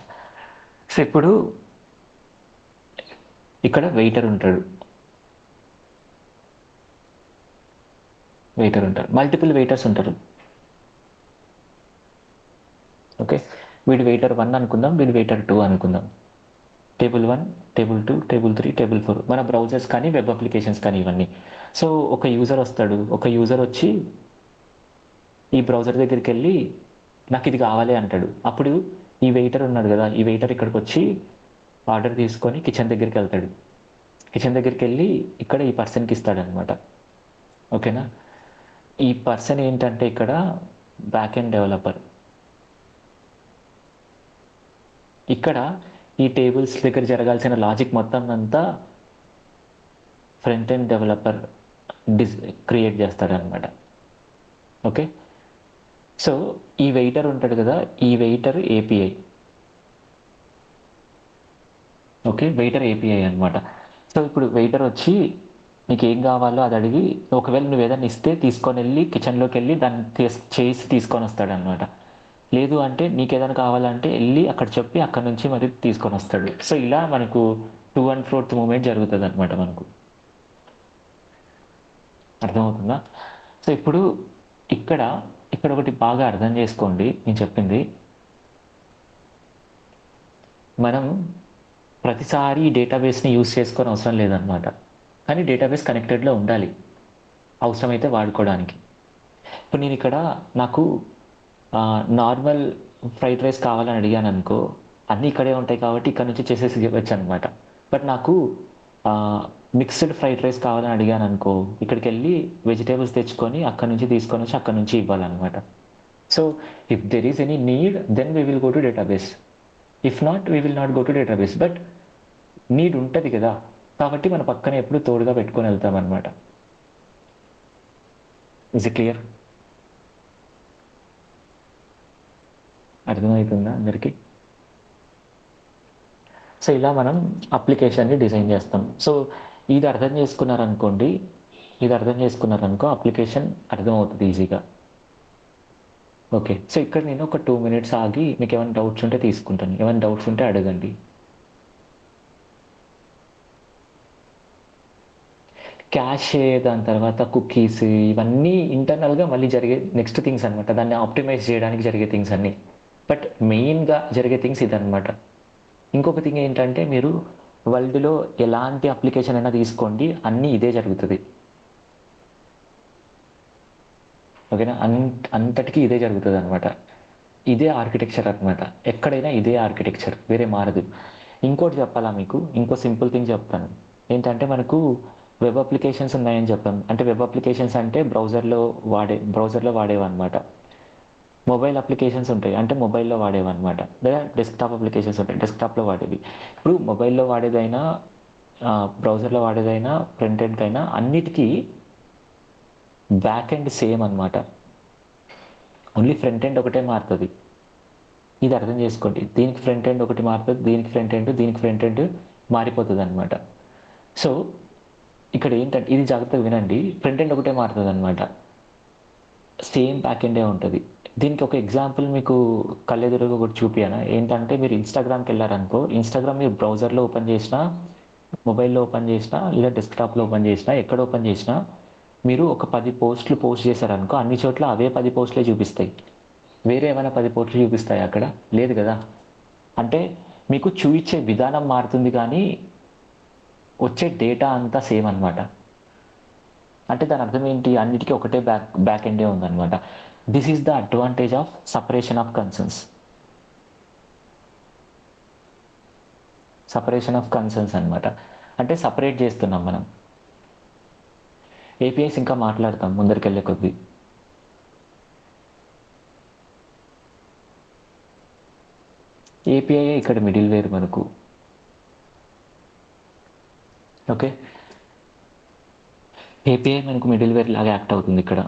సో ఇప్పుడు ఇక్కడ వెయిటర్ ఉంటారు, మల్టిపుల్ వెయిటర్స్ ఉంటారు. ఓకే, వీడు వెయిటర్ 1 అనుకుందాం, వీడు వెయిటర్ 2 అనుకుందాం. టేబుల్ 1, టేబుల్ 2, టేబుల్ 3, టేబుల్ 4 మన బ్రౌజర్స్ కానీ వెబ్ అప్లికేషన్స్ కానీ ఇవన్నీ. సో ఒక యూజర్ వచ్చి ఈ బ్రౌజర్ దగ్గరికి వెళ్ళి నాకు ఇది కావాలి అంటాడు. అప్పుడు ఈ వెయిటర్ ఉన్నాడు కదా, ఈ వెయిటర్ ఇక్కడికి వచ్చి ఆర్డర్ తీసుకొని కిచెన్ దగ్గరికి వెళ్తాడు. కిచెన్ దగ్గరికి వెళ్ళి ఇక్కడ ఈ పర్సన్కి ఇస్తాడనమాట. ఓకేనా? ఈ పర్సన్ ఏంటంటే ఇక్కడ బ్యాక్ ఎండ్ డెవలపర్. ఇక్కడ ఈ టేబుల్స్ దగ్గర జరగాల్సిన లాజిక్ మొత్తం అంతా ఫ్రంట్ ఎండ్ డెవలపర్ క్రియేట్ చేస్తాడనమాట. ఓకే, సో ఈ వెయిటర్ ఉంటాడు కదా, ఈ waiter API. Okay, waiter API అనమాట. సో ఇప్పుడు వెయిటర్ వచ్చి నీకు ఏం కావాలో అది అడిగి, ఒకవేళ నువ్వు ఏదైనా ఇస్తే తీసుకొని వెళ్ళి కిచెన్లోకి వెళ్ళి దాన్ని చేసి తీసుకొని వస్తాడు అనమాట. లేదు అంటే నీకు ఏదైనా కావాలంటే వెళ్ళి అక్కడ చెప్పి అక్కడ నుంచి మరి తీసుకొని వస్తాడు. సో ఇలా మనకు 2 and 4th మూమెంట్ జరుగుతుంది అనమాట మనకు. అర్థమవుతుందా? సో ఇప్పుడు ఇక్కడ ఇక్కడ ఒకటి బాగా అర్థం చేసుకోండి నేను చెప్పింది. మనం ప్రతిసారి ఈ డేటాబేస్ని యూజ్ చేసుకొని అవసరం లేదనమాట, కానీ డేటాబేస్ కనెక్టెడ్లో ఉండాలి అవసరమైతే వాడుకోవడానికి. ఇప్పుడు నేను ఇక్కడ నాకు నార్మల్ ఫ్రైడ్ రైస్ కావాలని అడిగాను అనుకో, అన్నీ ఇక్కడే ఉంటాయి కాబట్టి ఇక్కడ నుంచి చేసేసి ఇవ్వచ్చు అనమాట. బట్ నాకు మిక్స్డ్ ఫ్రైడ్ రైస్ కావాలని అడిగాను అనుకో, ఇక్కడికి వెళ్ళి వెజిటేబుల్స్ తెచ్చుకొని అక్కడ నుంచి తీసుకొని వచ్చి అక్కడ నుంచి ఇవ్వాలన్నమాట. So if there is any need then we will go to database, if not we will not go to database. But need ఉంటుంది కదా, కాబట్టి మన పక్కన ఎప్పుడు తోడుగా పెట్టుకొని వెళ్తాం అనమాట. Is it clear? అర్థమవుతుందా అందరికీ? సో ఇలా మనం అప్లికేషన్ని డిజైన్ చేస్తాం. సో ఇది అర్థం చేసుకున్నారనుకోండి, ఇది అర్థం చేసుకున్నారనుకో అప్లికేషన్ అర్థమవుతుంది ఈజీగా. ఓకే, సో ఇక్కడ నేను ఒక 2 minutes ఆగి మీకు ఏమైనా డౌట్స్ ఉంటే తీసుకుంటాను. ఏమైనా డౌట్స్ ఉంటే అడగండి. క్యాషే, దాని తర్వాత కుకీస్, ఇవన్నీ ఇంటర్నల్గా మళ్ళీ జరిగే నెక్స్ట్ థింగ్స్ అనమాట. దాన్ని ఆప్టిమైజ్ చేయడానికి జరిగే థింగ్స్ అన్నీ. బట్ మెయిన్గా జరిగే థింగ్స్ ఇదనమాట. ఇంకొక థింగ్ ఏంటంటే, మీరు వరల్డ్లో ఎలాంటి అప్లికేషన్ అయినా తీసుకోండి, అన్నీ ఇదే జరుగుతుంది. ఓకేనా? అంతటికీ ఇదే జరుగుతుంది అనమాట. ఇదే ఆర్కిటెక్చర్ అనమాట. ఎక్కడైనా ఇదే ఆర్కిటెక్చర్, వేరే మారదు. ఇంకోటి చెప్పాలా మీకు, ఇంకో సింపుల్ థింగ్ చెప్తాను. ఏంటంటే మనకు వెబ్ అప్లికేషన్స్ ఉన్నాయని చెప్పాను. అంటే వెబ్ అప్లికేషన్స్ అంటే బ్రౌజర్లో వాడేవన్నమాట. మొబైల్ అప్లికేషన్స్ ఉంటాయి, అంటే మొబైల్లో వాడేవన్నమాట. లేదా డెస్క్టాప్ అప్లికేషన్స్ ఉంటాయి, డెస్క్టాప్లో వాడేవి. ఇప్పుడు మొబైల్లో వాడేదైనా, బ్రౌజర్లో వాడేదైనా, ఫ్రంట్ ఎండ్ అయినా అన్నిటికీ బ్యాక్ ఎండ్ సేమ్ అనమాట. ఓన్లీ ఫ్రంట్ ఎండ్ ఒకటే మారుతుంది. ఇది అర్థం చేసుకోండి. దీనికి ఫ్రంట్ ఎండ్ ఒకటి మారుతుంది, దీనికి ఫ్రంట్ ఎండ్ మారిపోతుంది అనమాట. సో ఇక్కడ ఏంటంటే, ఇది జాగ్రత్తగా వినండి, ఫ్రంట్ ఎండ్ ఒకటే మారుతుంది అనమాట, సేమ్ బ్యాక్ ఎండే ఉంటుంది. దీనికి ఒక ఎగ్జాంపుల్ మీకు కళ్ళెదురుగా ఒకటి చూపియానా? ఏంటంటే, మీరు ఇన్స్టాగ్రామ్కి వెళ్ళారనుకో, ఇన్స్టాగ్రామ్ మీరు బ్రౌజర్లో ఓపెన్ చేసినా, మొబైల్లో ఓపెన్ చేసినా, లేదా డెస్క్టాప్లో ఓపెన్ చేసినా, ఎక్కడ ఓపెన్ చేసినా, మీరు ఒక 10 పోస్టులు పోస్ట్ చేశారనుకో, అన్ని చోట్ల అవే 10 పోస్టులే చూపిస్తాయి. వేరే ఏమైనా 10 పోస్టులు చూపిస్తాయి అక్కడ? లేదు కదా. అంటే మీకు చూపించే విధానం మారుతుంది, కానీ వచ్చే డేటా అంతా సేమ్ అనమాట. అంటే దాని అర్థం ఏంటి? అన్నిటికీ ఒకటే బ్యాక్ ఎండే ఉందన్నమాట. This is the advantage of separation of concerns. Separation of concerns అనమాట. అంటే సపరేట్ చేస్తున్నాం మనం. ఏపీఐస్ ఇంకా మాట్లాడతాం ముందరికెళ్ళే కొద్దీ. ఏపీఐ ఇక్కడ మిడిల్ వేర్ మనకు. ఓకే, ఏపీఐ మనకు మిడిల్ వేర్ లాగా యాక్ట్ అవుతుంది ఇక్కడ.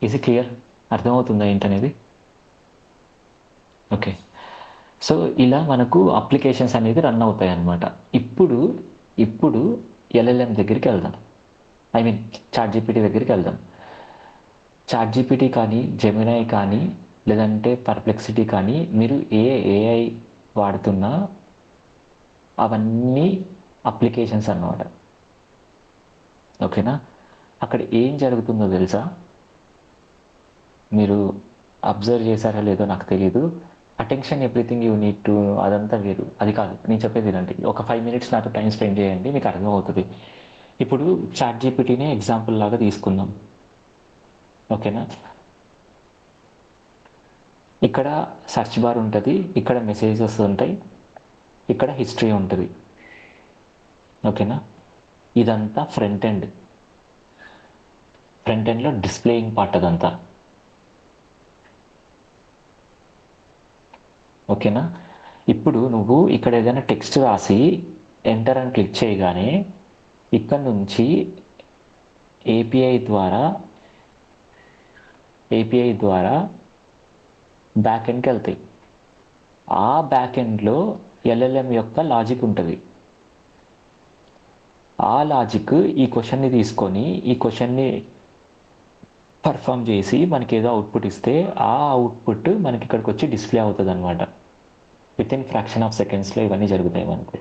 Is clear? అర్థమవుతుందా ఏంటనేది? ఓకే, సో ఇలా మనకు అప్లికేషన్స్ అనేది రన్ అవుతాయి అన్నమాట. ఇప్పుడు ఎల్ఎల్ఎం దగ్గరికి వెళ్దాం. ఐ మీన్ చాట్ జీపీటీ దగ్గరికి వెళ్దాం. చాట్ జీపీటీ కానీ, జెమినై కానీ, లేదంటే పర్ప్లెక్సిటీ కానీ, మీరు ఏఐ వాడుతున్నా అవన్నీ అప్లికేషన్స్ అన్నమాట. ఓకేనా? అక్కడ ఏం జరుగుతుందో తెలుసా? మీరు అబ్జర్వ్ చేశారా లేదో నాకు తెలీదు. Attention everything you need to, అదంతా వేరు, అది కాదు నేను చెప్పేది. వినండి, ఒక 5 minutes నాతో టైం స్పెండ్ చేయండి, మీకు అర్థమవుతుంది. ఇప్పుడు చాట్ జీపీటీనే ఎగ్జాంపుల్ లాగా తీసుకుందాం. ఓకేనా? ఇక్కడ సెర్చ్ బార్ ఉంటుంది, ఇక్కడ మెసేజెస్ ఉంటాయి, ఇక్కడ హిస్టరీ ఉంటుంది. ఓకేనా? ఇదంతా ఫ్రంట్ ఎండ్. ఫ్రంట్ ఎండ్లో డిస్ప్లేయింగ్ పార్ట్ అదంతా. ఓకేనా? ఇప్పుడు నువ్వు ఇక్కడ ఏదైనా టెక్స్ట్ రాసి ఎంటర్ అని క్లిక్ చేయగానే ఇక్కడ నుంచి ఏపీఐ ద్వారా బ్యాక్ ఎండ్కి వెళ్తాయి. ఆ బ్యాక్ ఎండ్లో ఎల్ఎల్ఎం యొక్క లాజిక్ ఉంటుంది. ఆ లాజిక్ ఈ క్వశ్చన్ని తీసుకొని ఈ క్వశ్చన్ని పర్ఫామ్ చేసి మనకి ఏదో అవుట్పుట్ ఇస్తే ఆ అవుట్పుట్ మనకి ఇక్కడికి వచ్చి డిస్ప్లే అవుతుంది అనమాట. విత్ ఇన్ ఫ్రాక్షన్ ఆఫ్ సెకండ్స్లో ఇవన్నీ జరుగుతాయి మనకు.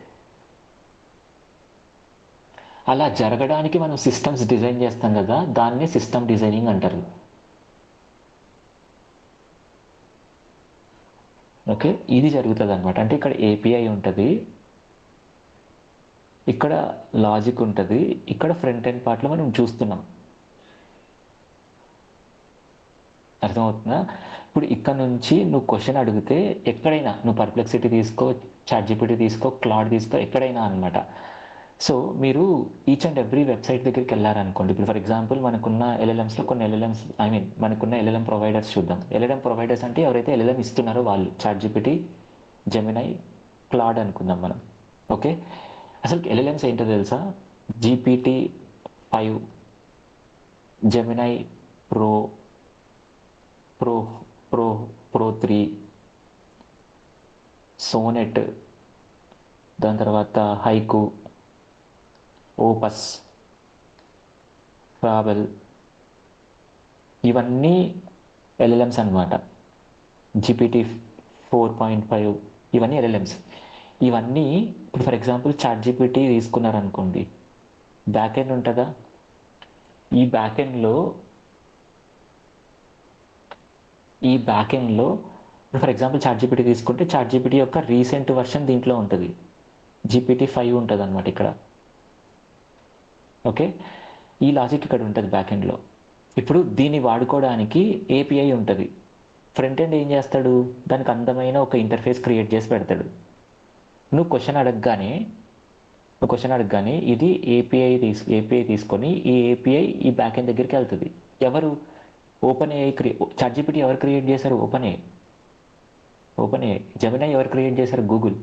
అలా జరగడానికి మనం సిస్టమ్స్ డిజైన్ చేస్తాం కదా, దాన్ని సిస్టమ్ డిజైనింగ్ అంటారు. ఓకే, ఇది జరుగుతుంది అనమాట. అంటే ఇక్కడ ఏపీఐ ఉంటుంది, ఇక్కడ లాజిక్ ఉంటుంది, ఇక్కడ ఫ్రంట్ ఎండ్ పార్ట్లో మనం చూస్తున్నాం. అర్థమవుతుందా? ఇప్పుడు ఇక్కడ నుంచి నువ్వు క్వశ్చన్ అడిగితే ఎక్కడైనా నువ్వు పర్ప్లెక్సిటీ తీసుకో, చాట్‌జీపీటీ తీసుకో, క్లాడ్ తీసుకో, ఎక్కడైనా అనమాట. సో మీరు ఈచ్ అండ్ ఎవ్రీ వెబ్సైట్ దగ్గరికి వెళ్ళారనుకోండి. ఇప్పుడు ఫర్ ఎగ్జాంపుల్ మనకున్న ఎల్ఎల్ఎంస్లో కొన్ని ఎల్ఎల్ఎంస్ మనకున్న ఎల్ఎల్ఎం ప్రొవైడర్స్ చూద్దాం. ఎల్ఎల్ఎం ప్రొవైడర్స్ అంటే ఎవరైతే ఎల్ఎల్ఎం ఇస్తున్నారో వాళ్ళు చాట్‌జీపీటీ, జెమినై, క్లాడ్ అనుకుందాం మనం. ఓకే, అసలు ఎల్ఎల్ఎంస్ ఏంటో తెలుసా? GPT-5, Gemini pro, pro 3, sonnet, దాని తర్వాత హైకు, ఓపస్, ట్రావెల్, ఇవన్నీ ఎల్ఎల్ఎంస్ అనమాట. GPT-4.5 ఇవన్నీ ఎల్ఎల్ఎంస్. ఇవన్నీ ఇప్పుడు ఫర్ ఎగ్జాంపుల్ చాట్‌జీపీటీ తీసుకున్నారనుకోండి, బ్యాక్ ఎండ్ ఉంటుందా? ఈ బ్యాక్ ఎండ్లో ఫర్ ఎగ్జాంపుల్ చాట్‌జీపీటీ తీసుకుంటే చాట్‌జీపీటీ యొక్క రీసెంట్ వర్షన్ దీంట్లో ఉంటుంది. GPT-5 ఉంటుంది అనమాట ఇక్కడ. ఓకే, ఈ లాజిక్ ఇక్కడ ఉంటుంది బ్యాక్ ఎండ్లో. ఇప్పుడు దీన్ని వాడుకోవడానికి ఏపీఐ ఉంటుంది. ఫ్రంట్ ఎండ్ ఏం చేస్తాడు? దానికి అందమైన ఒక ఇంటర్ఫేస్ క్రియేట్ చేసి పెడతాడు. నువ్వు క్వశ్చన్ అడగగానే ఇది ఏపీఐ తీసుకొని ఈ ఏపీఐ ఈ బ్యాక్ ఎండ్ దగ్గరికి వెళ్తుంది. ఎవరు? ఓపెన్ ఏఐ చాట్‌జీపీటీ ఎవరు క్రియేట్ చేశారు? Open AI. జెమినై ఎవరు క్రియేట్ చేశారు? గూగుల్.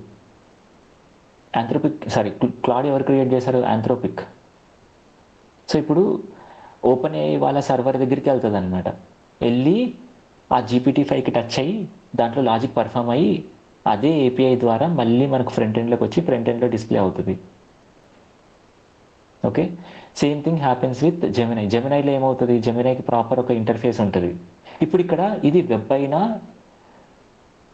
క్లాడ్ ఎవరు క్రియేట్ చేశారు? ఆంథ్రోపిక్. సో ఇప్పుడు ఓపెన్ ఏఐ వాళ్ళ సర్వర్ దగ్గరికి వెళ్తుంది అనమాట. వెళ్ళి ఆ GPT-5కి టచ్ అయ్యి దాంట్లో లాజిక్ పర్ఫామ్ అయ్యి అదే ఏపీఐ ద్వారా మళ్ళీ మనకు ఫ్రంట్ ఎండ్లోకి వచ్చి ఫ్రంట్ ఎండ్లో డిస్ప్లే అవుతుంది. Okay, same thing happens with Gemini. జెమినైలో ఏమవుతుంది? జెమినైకి ప్రాపర్ ఒక ఇంటర్ఫేస్ ఉంటుంది. ఇప్పుడు ఇక్కడ ఇది వెబ్ అయినా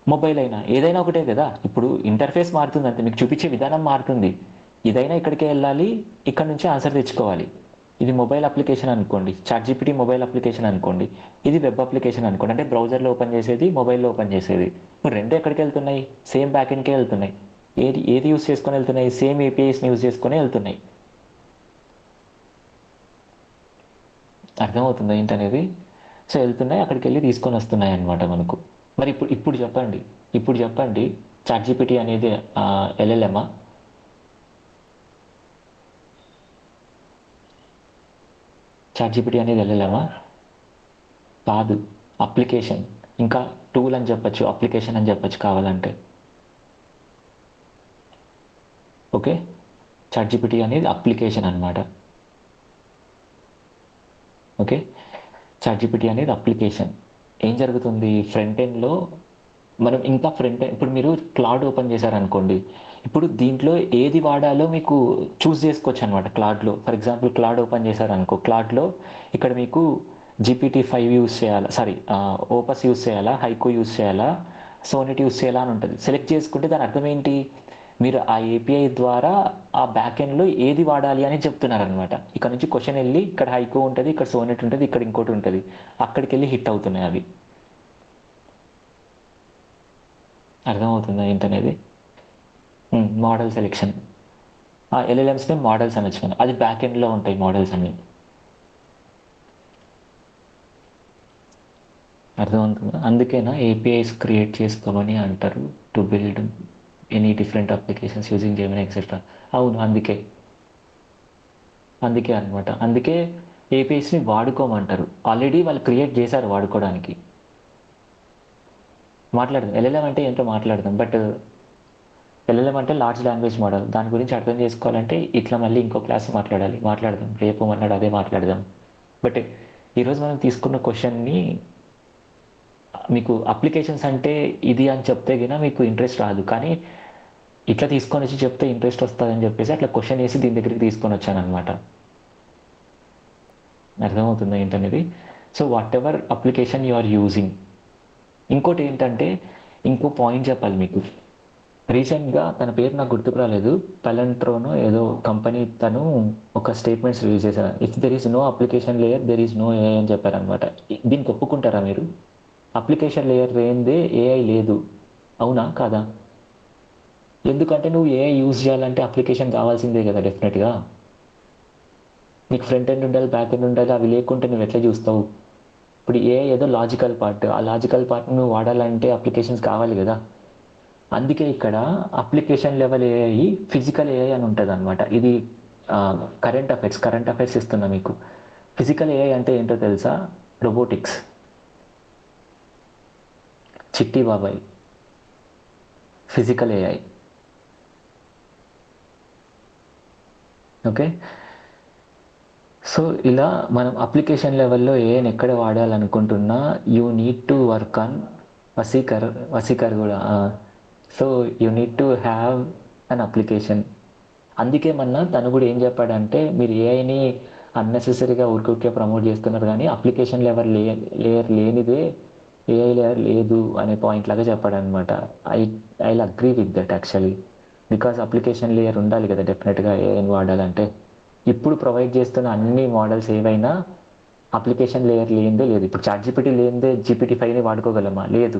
మొబైల్ అయినా ఏదైనా ఒకటే కదా. ఇప్పుడు ఇంటర్ఫేస్ మారుతుంది అంతే, మీకు చూపించే విధానం మారుతుంది. ఇదైనా ఇక్కడికే వెళ్ళాలి, ఇక్కడ నుంచి ఆన్సర్ తెచ్చుకోవాలి. ఇది మొబైల్ అప్లికేషన్ అనుకోండి, చాట్‌జీపీటీ మొబైల్ అప్లికేషన్ అనుకోండి, ఇది వెబ్ అప్లికేషన్ అనుకోండి. అంటే బ్రౌజర్లో ఓపెన్ చేసేది, మొబైల్లో ఓపెన్ చేసేది. ఇప్పుడు రెండు ఎక్కడికి వెళ్తున్నాయి? సేమ్ బ్యాక్ ఎండ్కే వెళ్తున్నాయి. ఏది యూస్ చేసుకొని వెళ్తున్నాయి? సేమ్ ఏపీఐస్ని యూజ్ చేసుకొని వెళ్తున్నాయి. అర్థమవుతుందా ఏంటనేది? సో వెళ్తున్నాయి, అక్కడికి వెళ్ళి తీసుకొని వస్తున్నాయి అనమాట మనకు. మరి ఇప్పుడు చెప్పండి చాట్‌జీపీటీ అనేది ఎల్ఎల్ఎమా? చాట్‌జీపీటీ అనేది ఎల్ఎల్ఎమా? కాదు, అప్లికేషన్. ఇంకా టూల్ అని చెప్పచ్చు, అప్లికేషన్ అని చెప్పచ్చు కావాలంటే. ఓకే, చాట్‌జీపీటీ అనేది అప్లికేషన్ అనమాట. ఓకే, చాట్‌జీపీటీ అనేది అప్లికేషన్. ఏం జరుగుతుంది? ఫ్రంట్ ఎండ్లో మనం ఇంకా ఇప్పుడు మీరు క్లాడ్ ఓపెన్ చేశారనుకోండి, ఇప్పుడు దీంట్లో ఏది వాడాలో మీకు చూస్ చేసుకోవచ్చు అనమాట. క్లాడ్లో ఫర్ ఎగ్జాంపుల్ క్లాడ్ ఓపెన్ చేశారనుకో, క్లాడ్లో ఇక్కడ మీకు GPT-5 యూస్ చేయాలా, ఓపస్ యూస్ చేయాలా, హైకో యూస్ చేయాలా, సోనెట్ యూస్ చేయాలా అని ఉంటుంది. సెలెక్ట్ చేసుకుంటే దాని అర్థం ఏంటి? మీరు ఆ ఏపీఐ ద్వారా ఆ బ్యాక్ ఎండ్లో ఏది వాడాలి అని చెప్తున్నారనమాట. ఇక్కడ నుంచి క్వశ్చన్ వెళ్ళి ఇక్కడ హైకో ఉంటుంది, ఇక్కడ సోనెట్ ఉంటుంది, ఇక్కడ ఇంకోటి ఉంటుంది, అక్కడికి వెళ్ళి హిట్ అవుతున్నాయి అవి. అర్థమవుతుందా ఏంటనేది? మోడల్ సెలెక్షన్, ఎల్ఎల్ఎంస్ని మోడల్స్ అనొచ్చు కానీ అది బ్యాక్ ఎండ్లో ఉంటాయి మోడల్స్ అన్ని. అర్థమవుతుందా? అందుకేనా ఏపీఐస్ క్రియేట్ చేసుకోమని అంటారు, to build any different applications using Gemini etcetera. అవును, అందుకే అనమాట. అందుకే ఏపీఐస్ని వాడుకోమంటారు. ఆల్రెడీ వాళ్ళు క్రియేట్ చేశారు వాడుకోవడానికి. మాట్లాడదాం ఎల్ఎల్ఎం అంటే ఏంటో మాట్లాడదాం. బట్ ఎల్ఎల్ఎం అంటే లార్జ్ లాంగ్వేజ్ మోడల్. దాని గురించి అర్థం చేసుకోవాలంటే ఇట్లా మళ్ళీ ఇంకో క్లాస్ మాట్లాడదాం. రేపు మన్నాడు అదే మాట్లాడదాం. బట్ ఈరోజు మనం తీసుకున్న క్వశ్చన్ని మీకు అప్లికేషన్స్ అంటే ఇది అని చెప్తే గిన మీకు ఇంట్రెస్ట్ రాదు. కానీ ఇట్లా తీసుకొని వచ్చి చెప్తే ఇంట్రెస్ట్ వస్తుందని చెప్పేసి అట్లా క్వశ్చన్ వేసి దీని దగ్గరికి తీసుకొని వచ్చాను అనమాట. అర్థమవుతుందా ఏంటనేది? So whatever application you are using. ఇంకోటి ఏంటంటే ఇంకో పాయింట్ చెప్పాలి మీకు. రీసెంట్గా తన పేరు నాకు గుర్తుకు రాలేదు, పెలంట్రోనో ఏదో కంపెనీ తను ఒక స్టేట్మెంట్స్ రిలీజ్ చేశారు. If there is no application layer there is no AI అని చెప్పారనమాట. దీనికి ఒప్పుకుంటారా మీరు? అప్లికేషన్ లేయర్ లేనిదే ఏఐ లేదు, అవునా కాదా? ఎందుకంటే నువ్వు ఏఐ యూజ్ చేయాలంటే అప్లికేషన్ కావాల్సిందే కదా డెఫినెట్గా. నీకు ఫ్రంట్ ఎండ్ ఉండాలి, బ్యాక్ ఎండ్ ఉండాలి. అవి లేకుంటే నువ్వు ఎట్లా చూస్తావు? ఇప్పుడు ఏఐ ఏదో లాజికల్ పార్ట్, ఆ లాజికల్ పార్ట్ నువ్వు వాడాలంటే అప్లికేషన్స్ కావాలి కదా. అందుకే ఇక్కడ application level AI, physical AI అని ఉంటుంది అనమాట. ఇది కరెంట్ అఫైర్స్ ఇస్తున్నా మీకు. ఫిజికల్ ఏఐ అంటే ఏంటో తెలుసా? రోబోటిక్స్. చిట్టి బాబాయ్ ఫిజికల్ ఏఐ. ఓకే, సో ఇలా మనం అప్లికేషన్ లెవెల్లో ఏఐని ఎక్కడ వాడాలనుకుంటున్నా you need to work on వసీకర్ కూడా. So you need to have an application. అందుకే తను కూడా ఏం చెప్పాడంటే, మీరు ఏఐని అన్నెసెసరీగా ఊరికే ప్రమోట్ చేస్తున్నారు కానీ అప్లికేషన్ లేయర్ లేనిదే ఏఐ లేయర్ లేదు అనే పాయింట్ లాగా చెప్పాడనమాట. I agree with that actually. Because application layer ఉండాలి కదా డెఫినెట్గా ఏఐని వాడాలంటే. ఇప్పుడు ప్రొవైడ్ చేస్తున్న అన్ని మోడల్స్ ఏవైనా అప్లికేషన్ లేయర్ లేనిదే లేదు. ఇప్పుడు చాట్‌జీపీటీ లేనిదే GPT-5ని వాడుకోగలమా? లేదు.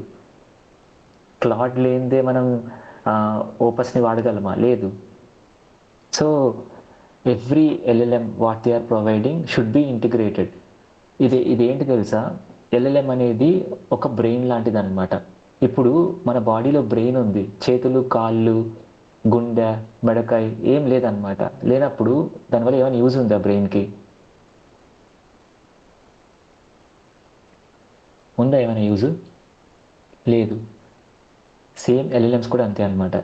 క్లాడ్ లేనిదే మనం ఓపస్ని వాడగలమా? లేదు. So every LLM what they are providing should be integrated. ఇది ఏంటి తెలుసా? ఎల్ఎల్ఎం అనేది ఒక బ్రెయిన్ లాంటిది అనమాట. ఇప్పుడు మన బాడీలో బ్రెయిన్ ఉంది, చేతులు, కాళ్ళు, గుండె, మెడకాయ ఏం లేదనమాట. లేనప్పుడు దానివల్ల ఏమైనా యూజ్ ఉందా బ్రెయిన్కి? ఉందా ఏమైనా యూజ్? లేదు. సేమ్ ఎల్ఎల్ఎమ్స్ కూడా అంతే అనమాట.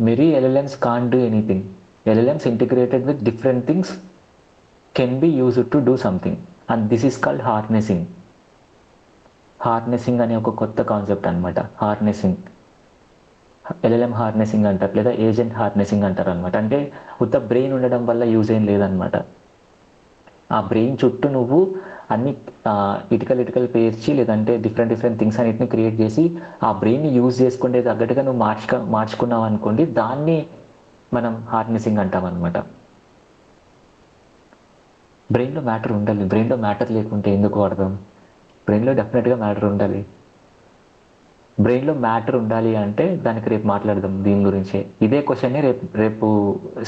Mere LLMs can't do anything. LLMs integrated with different things can be used to do something, and this is called harnessing. Harnessing అనే ఒక కొత్త కాన్సెప్ట్ అనమాట. హార్నెసింగ్, ఎల్ఎల్ఎం హార్నెసింగ్ అంటారు, లేదా ఏజెంట్ హార్నెసింగ్ అంటారు అనమాట. అంటే ఉత్త బ్రెయిన్ ఉండడం వల్ల యూజ్ ఏం లేదనమాట. ఆ బ్రెయిన్ చుట్టూ నువ్వు అన్ని ఇటుకలు పేర్చి, లేదంటే డిఫరెంట్ థింగ్స్ అన్నిటిని క్రియేట్ చేసి ఆ బ్రెయిన్ని యూజ్ చేసుకునే తగ్గట్టుగా నువ్వు మార్చుకున్నావు అనుకోండి, దాన్ని మనం హార్నెసింగ్ అంటాం అనమాట. బ్రెయిన్లో మ్యాటర్ ఉండాలి. బ్రెయిన్లో మ్యాటర్ లేకుంటే ఎందుకు వాడదాం? బ్రెయిన్లో డెఫినెట్గా మ్యాటర్ ఉండాలి. బ్రెయిన్లో మ్యాటర్ ఉండాలి అంటే దానికి రేపు మాట్లాడదాం దీని గురించి. ఇదే క్వశ్చన్ని రేపు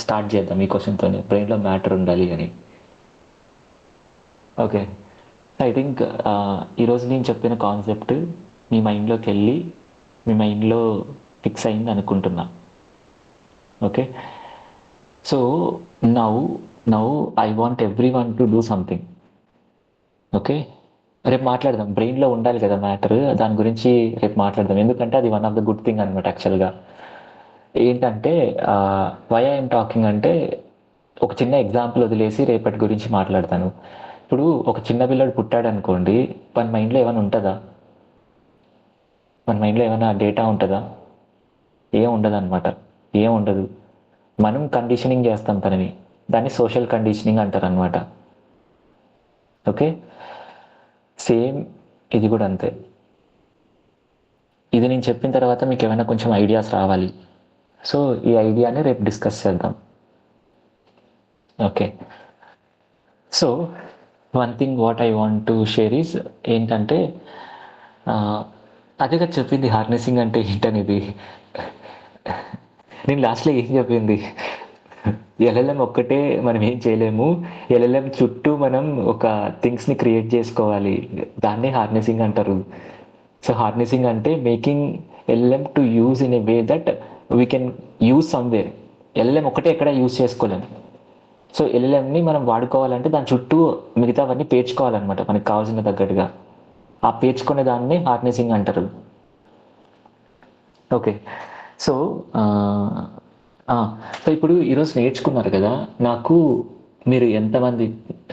స్టార్ట్ చేద్దాం ఈ క్వశ్చన్తోనే, బ్రెయిన్లో మ్యాటర్ ఉండాలి అని. ఓకే, ఐ థింక్ ఈరోజు నేను చెప్పిన కాన్సెప్ట్ మీ మైండ్లోకి వెళ్ళి మీ మైండ్లో ఫిక్స్ అయింది అనుకుంటున్నా. Okay, so now I want every one to do something. Okay, రేపు మాట్లాడదాం. బ్రెయిన్లో ఉండాలి కదా మ్యాటర్, దాని గురించి రేపు మాట్లాడదాం. ఎందుకంటే అది one of the good thing అనమాట. యాక్చువల్గా ఏంటంటే వై ఐఎమ్ టాకింగ్ అంటే, ఒక చిన్న ఎగ్జాంపుల్ వదిలేసి రేపటి గురించి మాట్లాడతాను. ఇప్పుడు ఒక చిన్న పిల్లడు పుట్టాడు అనుకోండి, మన మైండ్లో ఏమైనా ఉంటుందా? మన మైండ్లో ఏమైనా డేటా ఉంటుందా? ఏం ఉండదు అనమాట. ఏం ఉండదు. మనం కండిషనింగ్ చేస్తాం తనని. దాన్ని సోషల్ కండిషనింగ్ అంటారు అనమాట. ఓకే, సేమ్ ఇది కూడా అంతే. ఇది నేను చెప్పిన తర్వాత మీకు ఏమైనా కొంచెం ఐడియాస్ రావాలి. సో ఈ ఐడియాని రేపు డిస్కస్ చేద్దాం. Okay, so one thing what I want to share is ఏంటంటే, అదేగా చెప్పింది హార్నెసింగ్ అంటే ఏంటనేది. నేను లాస్ట్లో ఏం చెప్పింది, ఎల్ఎల్ఎం ఒక్కటే మనం ఏం చేయలేము. ఎల్ఎల్ఎం చుట్టూ మనం ఒక థింగ్స్ని క్రియేట్ చేసుకోవాలి. దాన్నే హార్నెసింగ్ అంటారు. సో హార్నెసింగ్ అంటే making LLM to use in a way that we can use somewhere. LLM ఒకటే ఎక్కడ యూజ్ చేసుకోలేము. సో ఎల్ఎల్ఎంని మనం వాడుకోవాలంటే దాని చుట్టూ మిగతావన్నీ పేర్చుకోవాలన్నమాట మనకి కావాల్సిన తగ్గట్టుగా. ఆ పేర్చుకునే దాన్ని హార్నెసింగ్ అంటారు. ఓకే. సో సో ఇప్పుడు ఈరోజు నేర్చుకున్నారు కదా, నాకు మీరు ఎంతమంది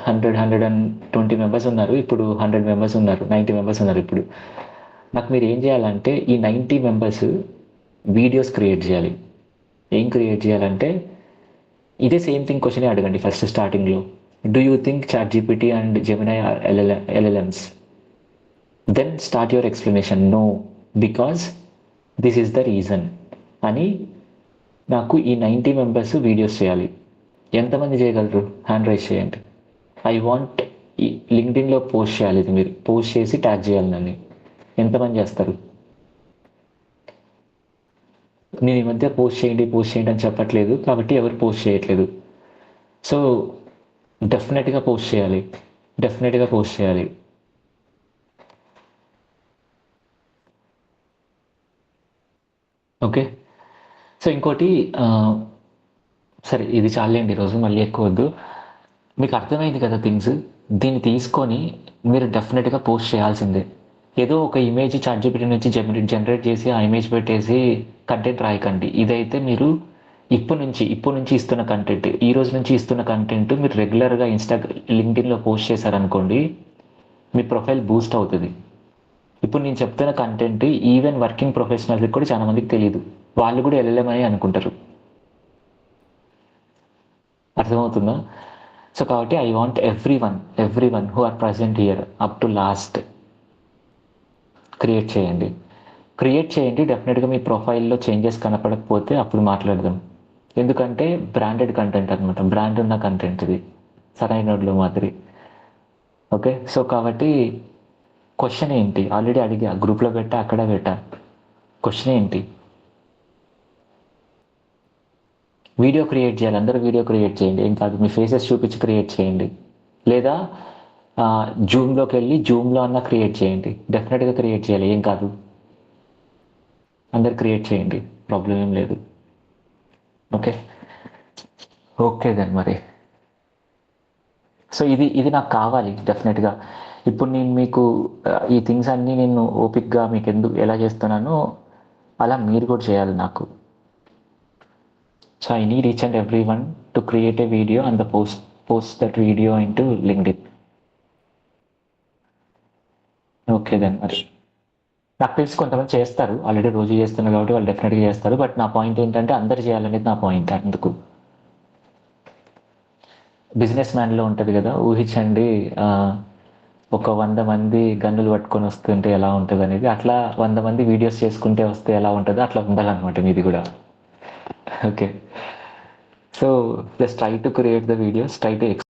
120 మెంబర్స్ ఉన్నారు, ఇప్పుడు 100 మెంబర్స్ ఉన్నారు, 90 మెంబర్స్ ఉన్నారు. ఇప్పుడు నాకు మీరు ఏం చేయాలంటే ఈ 90 మెంబర్స్ వీడియోస్ క్రియేట్ చేయాలి. ఏం క్రియేట్ చేయాలంటే ఇదే సేమ్ థింగ్ క్వశ్చనే అడగండి ఫస్ట్ స్టార్టింగ్లో. Do you think ChatGPT and Gemini are LLMs? Then start your explanation. No, because this is the reason అని నాకు ఈ 90 మెంబర్స్ వీడియోస్ చేయాలి. ఎంతమంది చేయగలరు? హ్యాండ్ రైజ్ చేయండి. ఐ వాంట్ ఈ లింక్డ్ఇన్లో పోస్ట్ చేయాలి. ఇది మీరు పోస్ట్ చేసి ట్యాగ్ చేయాలి నన్ను. ఎంతమంది చేస్తారు? నేను ఈ మధ్య పోస్ట్ చేయండి అని చెప్పట్లేదు కాబట్టి ఎవరు పోస్ట్ చేయట్లేదు. సో డెఫినెట్గా పోస్ట్ చేయాలి, డెఫినెట్గా పోస్ట్ చేయాలి. ఓకే. సో ఇంకోటి, సరే ఇది చాలండి ఈరోజు, మళ్ళీ ఎక్కువ వద్దు. మీకు అర్థమైంది కదా థింగ్స్. దీన్ని తీసుకొని మీరు డెఫినెట్గా పోస్ట్ చేయాల్సిందే. ఏదో ఒక ఇమేజ్ చాట్‌జీపీటీ నుంచి జనరేట్ చేసి ఆ ఇమేజ్ పెట్టేసి కంటెంట్ రాయకండి. ఇదైతే మీరు ఇప్పుడు నుంచి ఇస్తున్న కంటెంట్, ఈ రోజు నుంచి ఇస్తున్న కంటెంట్ మీరు రెగ్యులర్గా లింక్డ్ఇన్లో పోస్ట్ చేశారనుకోండి, మీ ప్రొఫైల్ బూస్ట్ అవుతుంది. ఇప్పుడు నేను చెప్తున్న కంటెంట్ ఈవెన్ వర్కింగ్ ప్రొఫెషనల్స్కి కూడా చాలా మందికి తెలియదు. వాళ్ళు కూడా ఎల్ఎల్ఎం అని అనుకుంటారు. అర్థమవుతుందా? సో కాబట్టి I want every one who are present here up to last create చేయండి. డెఫినెట్గా మీ ప్రొఫైల్లో చేంజెస్ కనపడకపోతే అప్పుడు మాట్లాడదాం. ఎందుకంటే బ్రాండెడ్ కంటెంట్ అనమాట, బ్రాండ్ ఉన్న కంటెంట్ ఇది, సరైన నోడ్లో మాదిరి. ఓకే. సో కాబట్టి క్వశ్చన్ ఏంటి? ఆల్రెడీ అడిగా, గ్రూప్లో పెట్టా, అక్కడ పెట్టా. క్వశ్చన్ ఏంటి? వీడియో క్రియేట్ చేయాలి. అందరూ వీడియో క్రియేట్ చేయండి, ఏం కాదు. మీ ఫేసెస్ చూపించి క్రియేట్ చేయండి, లేదా జూమ్లోకి వెళ్ళి జూమ్లో అన్నా క్రియేట్ చేయండి. డెఫినెట్గా క్రియేట్ చేయాలి, ఏం కాదు. అందరు క్రియేట్ చేయండి, ప్రాబ్లం ఏం లేదు. ఓకే దెన్ మరి. సో ఇది నాకు కావాలి డెఫినెట్గా. ఇప్పుడు నేను మీకు ఈ థింగ్స్ అన్నీ నేను ఓపిక్గా మీకు ఎలా చేస్తున్నానో అలా మీరు కూడా చేయాలి నాకు. So I need each and everyone to create a video and post that video into LinkedIn. Okay then మరి. నాకు తెలిసి కొంతమంది చేస్తారు, ఆల్రెడీ రోజు చేస్తున్నారు కాబట్టి వాళ్ళు డెఫినెట్గా చేస్తారు. బట్ నా పాయింట్ ఏంటంటే అందరు చేయాలనేది నా పాయింట్. అందుకు బిజినెస్ మ్యాన్లో ఉంటుంది కదా, ఊహించండి, ఒక 100 మంది గన్నులు పట్టుకొని వస్తుంటే ఎలా ఉంటుంది అనేది, అట్లా 100 మంది వీడియోస్ చేసుకుంటే వస్తే ఎలా ఉంటుందో అట్లా ఉండాలన్నమాట మీది కూడా. Okay. So let's try to create the videos, try to